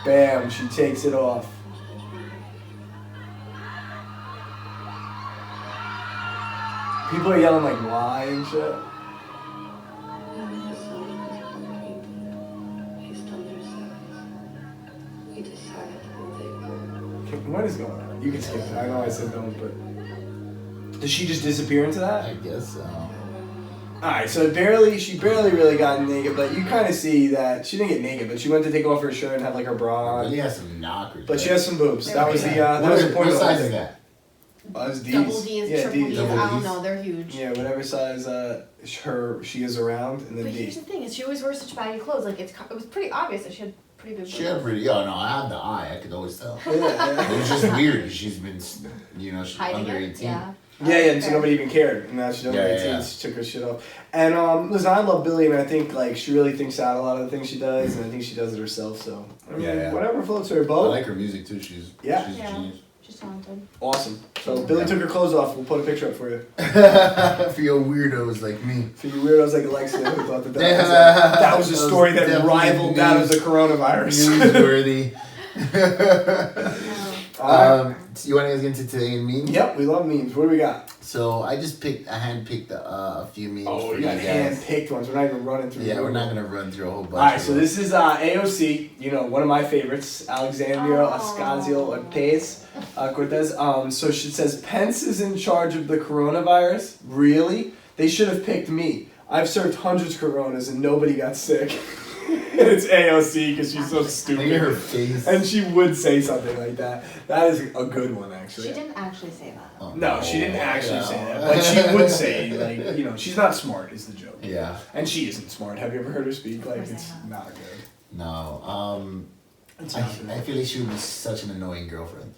S1: Bam, she takes it off. People are yelling like why and shit. What is going on? You can skip it. I know I said don't, but does she just disappear into that?
S3: I guess so.
S1: Alright, so she barely really got naked, but you kind of see that she didn't get naked, but she went to take off her shirt and have like her bra on.
S3: Billie has some knockers.
S1: But she has some boobs. That was the
S3: What
S1: that was the point
S3: what
S1: of the
S3: size
S1: whole
S3: is
S1: thing.
S3: that?
S1: That was D's.
S2: Double D's,
S1: Yeah,
S2: triple D's,
S3: Double
S2: I don't
S3: Ds.
S2: know, they're huge.
S1: Yeah, whatever size she is around, and then
S2: But
S1: D.
S2: here's the thing, is she always wears such baggy clothes. Like it was pretty obvious that she had pretty big boobs.
S3: She had pretty. Oh no, I have the eye. I could always tell.
S1: Yeah,
S3: It was just weird. She's been, she's
S2: Hiding
S3: under
S2: it,
S3: 18.
S2: yeah.
S1: yeah, and so
S2: Fair.
S1: nobody even cared. And now she's over 18,
S3: Yeah.
S1: she took her shit off. And listen, I love Billie, and I think like she really thinks out a lot of the things she does, and I think she does it herself. So I mean,
S3: Yeah.
S1: whatever floats her
S3: I
S1: boat.
S3: like her music too. She's
S1: Yeah.
S3: she's a
S2: Yeah.
S3: genius.
S2: She's talented.
S1: Awesome. So Billie took her clothes off. We'll put a picture up for you.
S3: For your weirdos like me.
S1: For you weirdos like Alexia who thought that
S3: Yeah.
S1: that was a
S3: That was
S1: story that
S3: definitely
S1: rivaled that of the coronavirus.
S3: Newsworthy.
S1: Alright.
S3: So you want to get into today in memes?
S1: Yep, we love memes. What do we got?
S3: So I handpicked a few memes
S1: Oh,
S3: for
S1: we
S3: you
S1: got
S3: guys.
S1: hand-picked ones. We're not even running through.
S3: Yeah,
S1: them.
S3: we're not gonna run through a whole bunch.
S1: Alright,
S3: of
S1: so
S3: them.
S1: this is AOC, one of my favorites, Alexandria
S2: Oh.
S1: Ocasio-Cortez. So she says, Pence is in charge of the coronavirus? Really? They should have picked me. I've served hundreds of Coronas and nobody got sick. And it's AOC because she's so
S3: Look
S1: stupid.
S3: at her face.
S1: And she would say something like that. That is a good one, actually.
S2: She didn't actually say that.
S3: Oh,
S1: No, she didn't actually
S3: no.
S1: say that. But she would say, like, you know, she's not smart is the joke.
S3: Yeah.
S1: And she isn't smart. Have you ever heard her speak? Like,
S2: course I
S1: it's
S2: have.
S1: not good.
S3: No.
S1: It's
S3: I
S1: not good.
S3: I feel like she would be such an annoying girlfriend.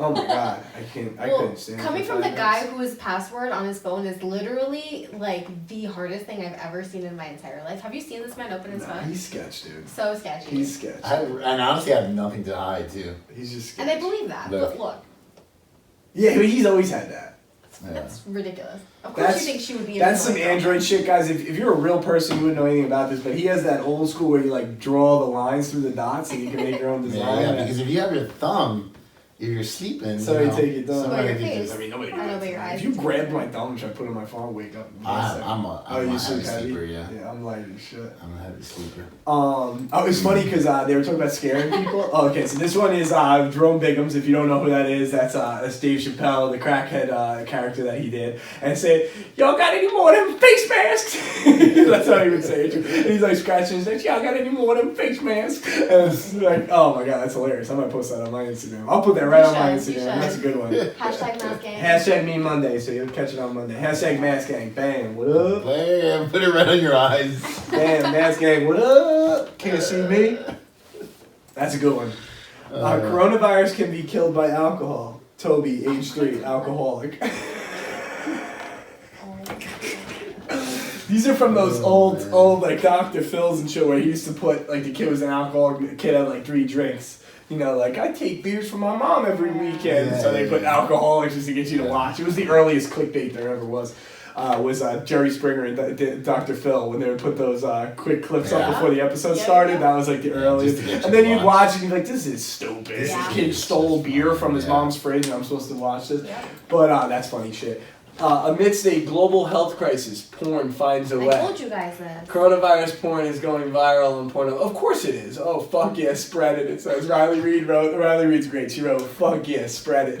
S1: Oh my god, I couldn't stand it.
S2: Coming
S1: for
S2: from the
S1: 5
S2: guy
S1: minutes.
S2: whose password on his phone is literally like the hardest thing I've ever seen in my entire life. Have you seen this man open his
S1: Nah,
S2: phone?
S1: he's sketch, dude.
S2: So sketchy.
S1: He's sketch.
S3: And honestly, I have nothing to hide too.
S1: He's just sketch.
S2: And I believe that.
S3: Look.
S2: But look,
S1: Yeah, but he's always had that.
S3: Yeah.
S2: that's ridiculous. Of course
S1: That's-
S2: you think she would be
S1: That's
S2: an
S1: some
S2: annoying
S1: Android shit, guys. If you're a real person, you wouldn't know anything about this, but he has that old school where you like draw the lines through the dots and you can make your own design.
S3: Yeah, because if you have your thumb, if you're sleeping,
S1: Somebody
S3: you know,
S1: take your thumb.
S3: somebody
S2: Or your
S3: could
S2: face.
S3: just-
S1: I mean, nobody
S2: I know,
S1: can.
S2: but your eyes
S1: If you
S2: is
S1: grabbed
S2: open.
S1: my thumb and tried to put it in my phone, I'll wake up.
S3: I'm a
S1: you
S3: heavy
S1: sleep heavy?
S3: sleeper, yeah.
S1: Yeah, I'm light as shit.
S3: I'm a heavy sleeper.
S1: Oh, it's funny because they were talking about scaring people. Oh, okay, so this one is Jerome Biggums. If you don't know who that is, that's Dave Chappelle, the crackhead character that he did, and said, "Y'all got any more of them face masks?" That's how he would say it. And he's like scratching his neck. "Y'all got any more of them face masks?" And it's like, oh my god, that's hilarious. I might post that on my Instagram. I'll put that right on my
S2: You
S1: Instagram.
S2: should.
S1: That's a good one.
S2: Hashtag mask gang.
S1: Hashtag me Monday, so you'll catch it on Monday. Hashtag mask gang. Bam. What up?
S3: Bam, put it right on your eyes.
S1: Bam. Mask gang. What up? Can't see me. That's a good one. Coronavirus can be killed by alcohol. Toby, age 3, alcoholic. These are from those old like Dr. Phil's and shit where he used to put like the kid was an alcoholic, the kid had like 3 drinks. You know, like I take beers from my mom every weekend, so they put alcoholics just to get you to watch. It was the earliest clickbait there ever was. Jerry Springer and Dr. Phil when they would put those quick clips up before the episode started.
S2: Yeah.
S1: That was like the earliest.
S3: just to get you
S1: And then
S3: to
S1: you'd watch it and you'd be like, this is stupid. This kid stole beer from his mom's fridge and I'm supposed to watch this.
S2: Yeah.
S1: But that's funny shit. Amidst a global health crisis, porn finds a way.
S2: I told you guys this.
S1: Coronavirus porn is going viral on porno. Of course it is. Oh, fuck yeah, spread it. It says Riley Reid's great. She wrote, fuck yeah, spread it.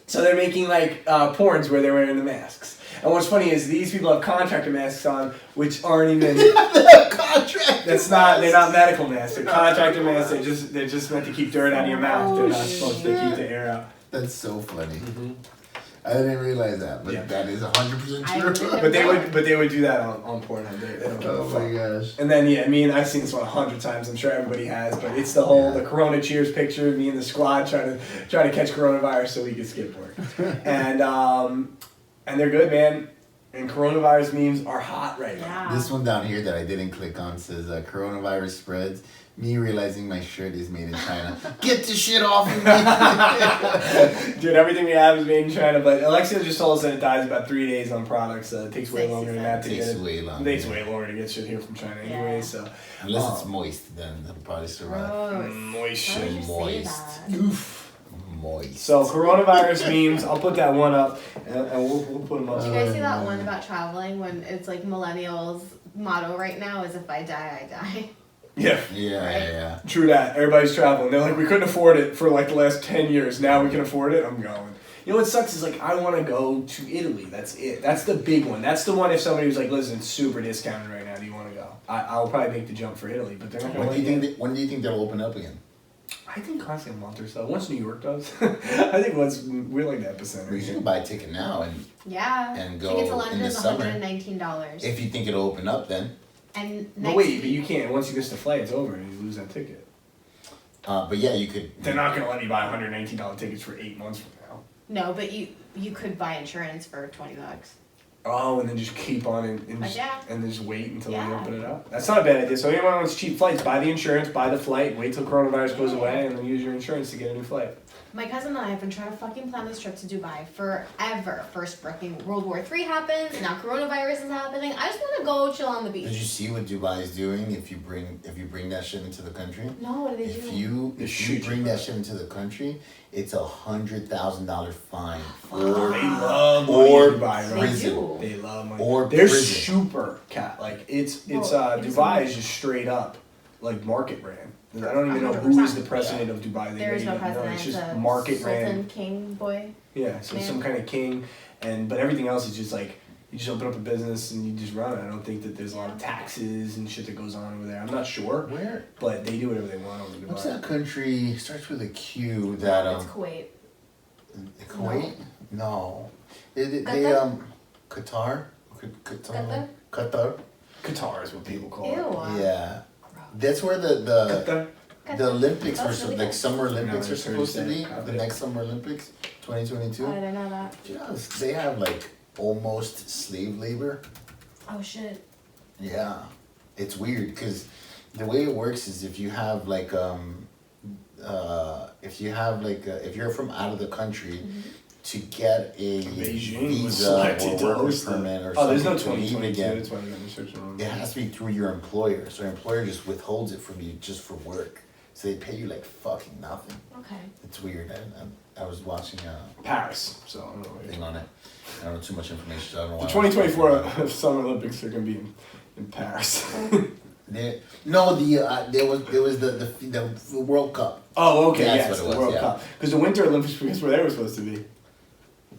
S1: So they're making like porns where they're wearing the masks. And what's funny is these people have contractor masks on, which aren't even. They're not medical masks. They're contractor masks. They're just meant to keep dirt out of your mouth. They're not supposed to keep the air out.
S3: That's so funny. I didn't realize that, but that is 100%
S2: I
S3: true.
S2: didn't.
S1: But they would do that on Pornhub. They don't give a
S3: Oh
S1: fuck.
S3: my gosh.
S1: And then I've seen this one 100 times. I'm sure everybody has, but it's the whole the Corona Cheers picture of me and the squad trying to catch coronavirus so we can skip work. and they're good, man. And coronavirus memes are hot right now.
S2: Yeah.
S3: This one down here that I didn't click on says coronavirus spreads. Me realizing my shirt is made in China. Get the shit off of me.
S1: Dude, everything we have is made in China, but Alexa just told us that it dies about 3 days on products. It takes way longer than that to
S3: Takes
S1: get it.
S3: way longer.
S1: It takes way longer to get shit here from China anyway.
S2: Yeah.
S1: So
S3: Unless it's moist, then it'll probably survive.
S2: Gross.
S1: moist
S2: Why would
S1: shit.
S2: you say
S3: Moist.
S2: that?
S1: Oof.
S3: Moist.
S1: So coronavirus memes, I'll put that one up, and we'll put them up.
S2: Did you guys see that one about traveling when it's like millennials' motto right now is if I die, I die.
S1: Yeah.
S3: Yeah.
S1: True that. Everybody's traveling. They're like, we couldn't afford it for like the last 10 years. Now we can afford it. I'm going. You know what sucks is like, I want to go to Italy. That's it. That's the big one. That's the one if somebody was like, listen, it's super discounted right now. Do you want to go? I'll probably make the jump for Italy, but they're not going
S3: When do you think they'll open up again?
S1: I think honestly a month or so. Once New York does. I think we're like the epicenter.
S3: You should buy a ticket now, and
S2: Yeah.
S3: And go
S2: Ticket to
S3: in
S2: London
S3: the
S2: is
S3: summer.
S2: $119.
S3: if you think it'll open up, then.
S2: And
S1: But
S2: next
S1: wait, but you can't. Once you miss the flight, it's over and you lose that ticket.
S3: But yeah, you could.
S1: They're not going to let me buy $119 tickets for 8 months from now.
S2: No, but you could buy insurance for $20.
S1: Oh, and then just keep on and just,
S2: yeah.
S1: and then just wait until
S2: Yeah.
S1: they open it up. That's not a bad idea. So anyone who wants cheap flights, buy the insurance, buy the flight, wait till coronavirus goes away, and then use your insurance to get a new flight.
S2: My cousin and I have been trying to fucking plan this trip to Dubai forever. First freaking World War III happens, now coronavirus is happening. I just want to go chill on the
S3: Did you
S2: beach.
S3: see what Dubai is doing? If you bring that shit into the country,
S2: No, what do they do?
S3: if you bring that shit into the country, it's $100,000 fine
S1: They love money
S3: or
S1: in Dubai,
S2: They
S1: right?
S2: do.
S1: They love money.
S3: Or
S1: They're
S3: prison.
S1: super cat. Like it's
S2: Well,
S1: Dubai is just straight up like market brand. I don't even know who is the president of Dubai. They
S2: There is no
S1: don't even know.
S2: president.
S1: It's
S2: It's
S1: just
S2: a
S1: market
S2: Sultan
S1: brand.
S2: King boy.
S1: Yeah, so
S2: Man.
S1: some kind of king, but everything else is just like You just open up a business and you just run it. I don't think that there's a lot of taxes and shit that goes on over there. I'm not sure,
S3: Where?
S1: but they do whatever they want over Dubai.
S3: What's that country? Starts with a Q. That
S2: It's Kuwait.
S3: Kuwait? No. They
S2: Qatar?
S3: Qatar.
S2: Qatar?
S3: Qatar.
S1: Qatar is what people call
S2: Ew.
S1: it.
S3: Yeah. That's where the
S1: Qatar.
S3: The Olympics
S2: That's
S3: were
S2: really
S3: like
S2: good.
S3: Summer Olympics
S1: No,
S3: are supposed to be
S1: Thursday.
S3: the next Summer Olympics, 2022.
S2: I didn't know that.
S3: Just they have like almost slave labor.
S2: Oh shit.
S3: Yeah, it's weird because the way it works is if you have like if you're from out of the country. To get a
S1: Beijing was
S3: visa
S1: selected
S3: or
S1: to
S3: work
S1: host
S3: permit or
S1: Oh, there's no
S3: something to leave
S1: 2022.
S3: again,
S1: That's why I'm researching on
S3: it has to be through your employer. So your employer just withholds it from you just for work. So they pay you like fucking nothing.
S2: Okay.
S3: It's weird. I was watching
S1: Paris. So I don't know.
S3: a thing on it. I don't know too much information. So I don't know
S1: The
S3: why.
S1: 2024 Summer Olympics are gonna be in Paris.
S3: There was the World Cup.
S1: Oh, okay,
S3: That's
S1: yes,
S3: what it
S1: the
S3: was,
S1: World
S3: yeah.
S1: Cup. Because the Winter Olympics, because where they were supposed to be.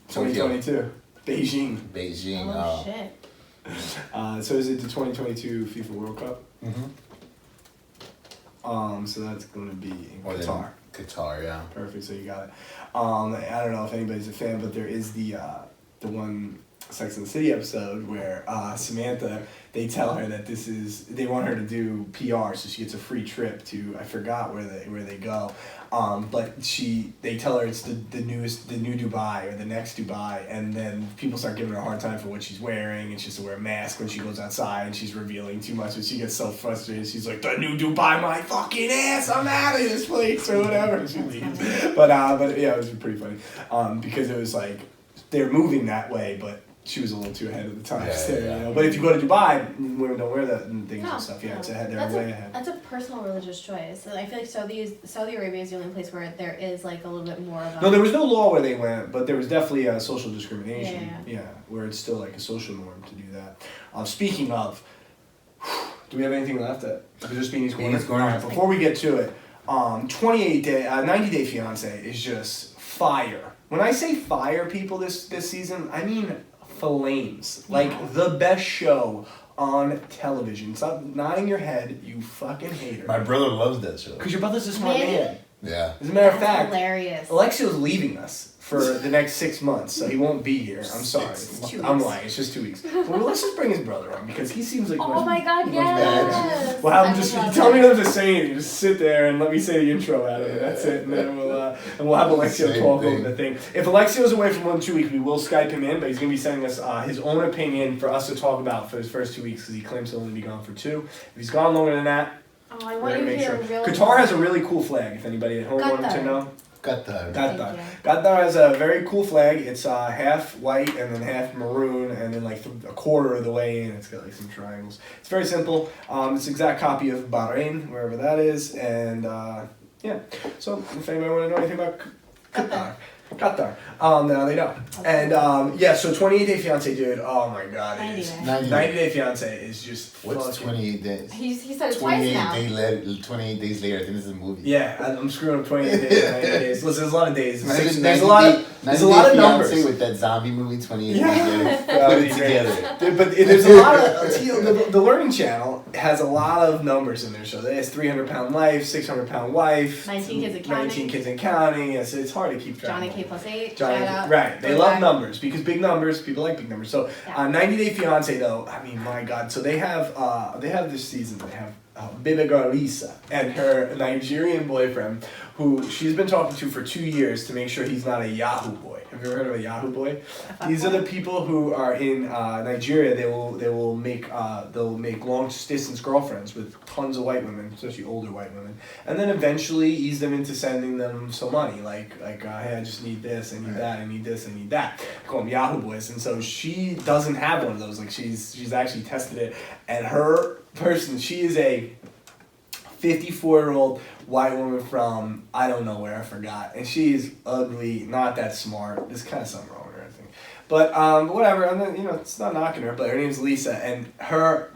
S3: Tokyo.
S1: 2022. Beijing.
S3: Beijing.
S2: Oh shit.
S1: So is it the 2022 FIFA World Cup?
S3: Mm-hmm.
S1: So that's going to be in
S3: Or
S1: Qatar.
S3: Qatar, yeah.
S1: Perfect, so you got it. I don't know if anybody's a fan, but there is the one Sex and the City episode where Samantha, they tell her that they want her to do PR, so she gets a free trip to, I forgot where they go, but they tell her it's the new Dubai or the next Dubai, and then people start giving her a hard time for what she's wearing, and she has to wear a mask when she goes outside, and she's revealing too much, and she gets so frustrated, she's like, the new Dubai, my fucking ass, I'm out of this place, or whatever, and she leaves. But yeah, it was pretty funny, because it was like, they're moving that way, but she was a little too ahead of the times
S3: Yeah,
S1: there,
S3: yeah.
S1: you know. But if you go to Dubai, women don't wear that and things
S2: No,
S1: and stuff. Yeah,
S2: no.
S1: it's ahead. They're
S2: That's
S1: way ahead.
S2: That's a personal religious choice. And I feel like Saudi Arabia is the only place where there is like a little bit more of a...
S1: No, there was no law where they went, but there was definitely social discrimination.
S2: Yeah.
S1: Where it's still like a social norm to do that. Speaking of, do we have anything left at just Beanie's Corner?
S3: Beanie's Corner.
S1: All right, before we get to it, 90 Day Fiance is just fire. When I say fire, people, this season, I mean flames. Like the best show on television. Stop nodding your head, you fucking hater.
S3: My brother loves that show.
S1: Because your brother's a smart
S2: Really?
S1: man.
S3: Yeah.
S1: As a matter of
S2: That's
S1: fact,
S2: hilarious.
S1: Alexio's leaving us for the next 6 months, so he won't be here. I'm sorry.
S2: It's 2
S1: I'm
S2: weeks.
S1: lying. It's just 2 weeks. Well, let's just bring his brother on because he seems like.
S2: Oh my god,
S1: much
S2: yes!
S1: Well,
S2: I
S1: I'm just
S2: would love
S1: tell me
S2: that.
S1: what to say, and you just sit there and let me say the intro out of it. That's it, and then we'll have Alexio
S3: Same
S1: talk
S3: thing.
S1: over the thing. If Alexio's away for more than 2 weeks, we will Skype him in, but he's gonna be sending us his own opinion for us to talk about for his first 2 weeks because he claims he'll only be gone for 2. If he's gone longer than that,
S2: Oh, I
S1: we're
S2: want
S1: gonna
S2: you
S1: make
S2: here
S1: sure.
S2: real
S1: Qatar has a really cool flag. If anybody at home wanted to
S2: Qatar.
S1: know.
S3: Qatar.
S2: Thank
S1: Qatar.
S2: you.
S1: Qatar has a very cool flag. It's half white and then half maroon, and then like a quarter of the way in, it's got like some triangles. It's very simple. It's an exact copy of Bahrain, wherever that is, and yeah. So if anybody want to know anything about Qatar, now they know. And yeah, so 28 Day Fiance, dude. Oh my God, it is.
S2: 90
S1: 90 Day Fiance is just.
S3: What's
S1: fucking-
S3: 28 days?
S2: He said it twice now.
S3: 28 days later. I think this is a movie.
S1: Yeah, I'm screwing up 28 days, 90 days. Listen, there's a lot of days.
S3: Imagine
S1: There's
S3: 90
S1: a lot
S3: Day-
S1: of there's
S3: 90
S1: a lot
S3: Day
S1: of
S3: Fiancé
S1: numbers.
S3: with that zombie movie 28
S1: Yeah.
S3: days later.
S1: That
S3: Put
S1: would
S3: it
S1: be great.
S3: together.
S1: But there's a lot of the Learning Channel has a lot of numbers in there. So there's 300-pound life, 600-pound wife,
S2: 19 kids and counting.
S1: 19 kids and counting. Yes, it's hard to keep track.
S2: Johnny
S1: of
S2: K
S1: all.
S2: plus 8.
S1: Johnny,
S2: shout out.
S1: right? They
S2: Go
S1: love
S2: back.
S1: numbers because big numbers. People like big numbers. So
S2: Yeah.
S1: 90 Day Fiance though. I mean, my God. So they have this season. They have Bibi Garlisa and her Nigerian boyfriend, who she's been talking to for 2 years to make sure he's not a Yahoo boy. Have you ever heard of a Yahoo boy? These are the people who are in Nigeria. They will make long distance girlfriends with tons of white women, especially older white women, and then eventually ease them into sending them some money. Like hey, I just need this, I need that, I need this, I need that. Call them Yahoo boys. And so she doesn't have one of those. Like she's actually tested it, and her person, she is a 54-year-old white woman from I don't know where, I forgot, and she's ugly, not that smart. There's kind of something wrong with her, I think. But whatever. And then, it's not knocking her, but her name's Lisa, and her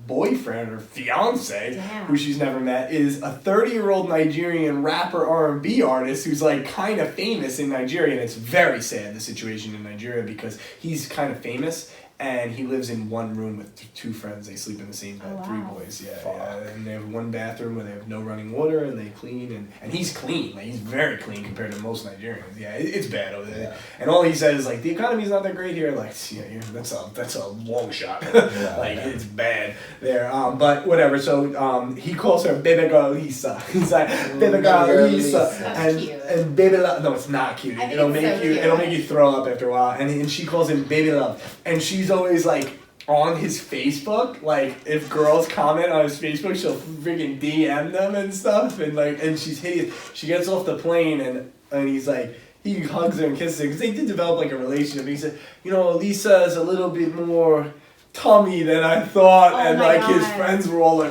S1: boyfriend or fiance, who she's never met, is a 30-year-old Nigerian rapper R&B artist who's like kind of famous in Nigeria, and it's very sad the situation in Nigeria because he's kind of famous. And he lives in one room with two friends. They sleep in the same bed, 3 boys. Yeah. And they have one bathroom where they have no running water, and they clean. And he's clean. Like, he's very clean compared to most Nigerians. Yeah, it's bad over there. Yeah. And all he said is, like, the economy's not that great here. Like, that's a long shot. It's bad there. But whatever. So he calls her baby girl Lisa. He's like, baby girl Lisa. And baby love. No, it's not cute. It'll make you throw up after a while. And she calls him baby love. And she's always like on his Facebook, like if girls comment on his Facebook, she'll freaking DM them and stuff, and she's hideous. She gets off the plane and he's like, he hugs her and kisses her because they did develop like a relationship. And he said, Lisa is a little bit more tummy than I thought, and like God. His friends were all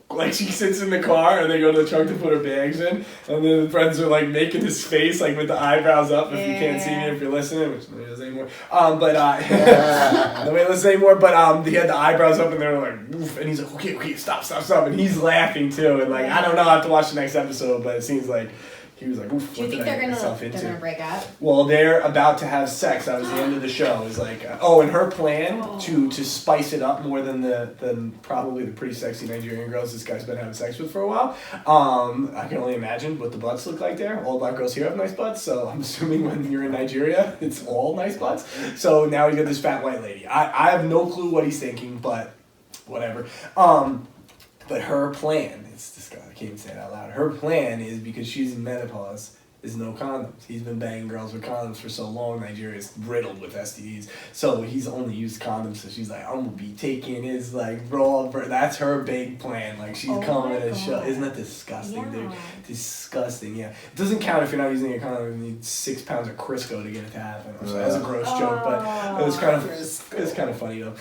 S1: like she sits in the car and they go to the truck to put her bags in, and then the friends are like making his face like with the eyebrows up. If you can't see me, if you're listening, which nobody does anymore. Nobody listens anymore. But he had the eyebrows up and they were like, oof, and he's like, okay, stop, and he's laughing too. And like I don't know, I have to watch the next episode, but it seems like he was like, oof,
S2: do you think they're gonna break up?
S1: Well, they're about to have sex. That was the end of the show. It's like, and her plan to spice it up more than probably the pretty sexy Nigerian girls this guy's been having sex with for a while. I can only imagine what the butts look like there. All black girls here have nice butts, so I'm assuming when you're in Nigeria, it's all nice butts. So now he's got this fat white lady. I have no clue what he's thinking, but whatever. But her plan, it's disgusting. I can't even say it out loud. Her plan is, because she's in menopause, is no condoms. He's been banging girls with condoms for so long. Nigeria's riddled with STDs. So he's only used condoms. So she's like, I'm going to be taking his raw. That's her big plan. Like, she's coming to show. Isn't that disgusting, dude? Disgusting, yeah. It doesn't count if you're not using a condom. You need 6 pounds of Crisco to get it to happen. So that's a gross joke, but it was kind of funny though.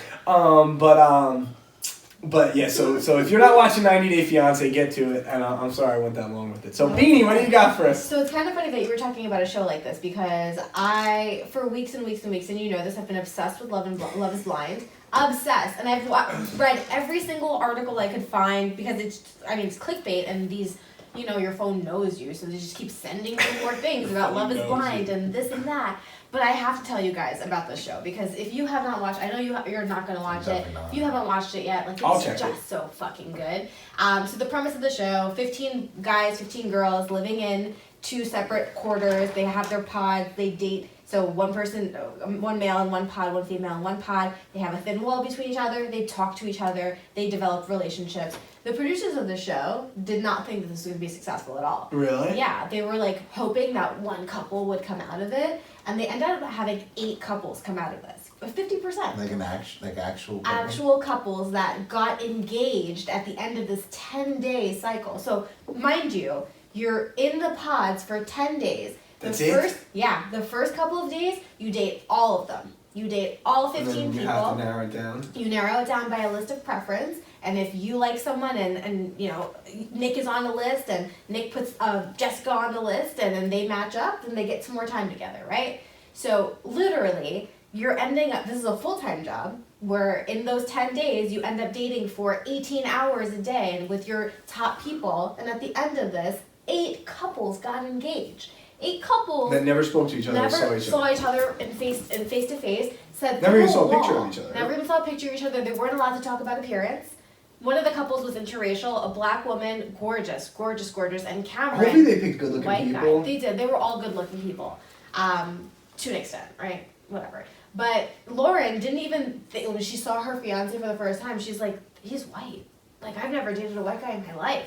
S1: But yeah, so if you're not watching 90 Day Fiancé, get to it. And I'm sorry I went that long with it. So Beanie, what do you got for us?
S2: So it's kind of funny that you were talking about a show like this, because I, for weeks and weeks and weeks, and you know this, I've been obsessed with Love is Blind. Obsessed. And I've read every single article I could find, because it's clickbait, and these, your phone knows you, so they just keep sending you more things about Love is Blind and this and that. But I have to tell you guys about this show, because if you have not watched, I know you're not going to watch it. If you haven't watched it yet, it's just so fucking good. So the premise of the show, 15 guys, 15 girls living in 2 separate quarters. They have their pods, they date. So one male in one pod, one female in one pod. They have a thin wall between each other. They talk to each other. They develop relationships. The producers of the show did not think that this was going to be successful at all.
S1: Really?
S2: Yeah, they were hoping that one couple would come out of it, and they ended up having 8 couples come out of this. 50%. Actual couples that got engaged at the end of this 10-day cycle. So, mind you, you're in the pods for 10 days. The first couple of days, you date all of them. You date all 15 people.
S1: You have to narrow it down.
S2: You narrow it down by a list of preference. And if you like someone and Nick is on the list and Nick puts Jessica on the list and then they match up, then they get some more time together, right? So literally, you're ending up, this is a full-time job, where in those 10 days, you end up dating for 18 hours a day and with your top people. And at the end of this, 8 couples got engaged. 8 couples
S1: that never spoke to each other,
S2: saw each other in face to face, said
S1: never even saw a picture of each other.
S2: Never even saw a picture of each other. They weren't allowed to talk about appearance. One of the couples was interracial, a black woman, gorgeous, and Cameron.
S1: Hopefully they picked good-looking people.
S2: Guy. They did. They were all good-looking people, to an extent, right? Whatever. But Lauren didn't even think, when she saw her fiance for the first time, she's like, he's white. I've never dated a white guy in my life.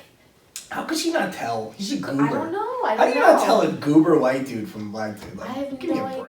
S1: How could she not tell? He's a goober.
S2: I don't know.
S1: How do you not tell a goober white dude from a black dude?
S2: I have no idea.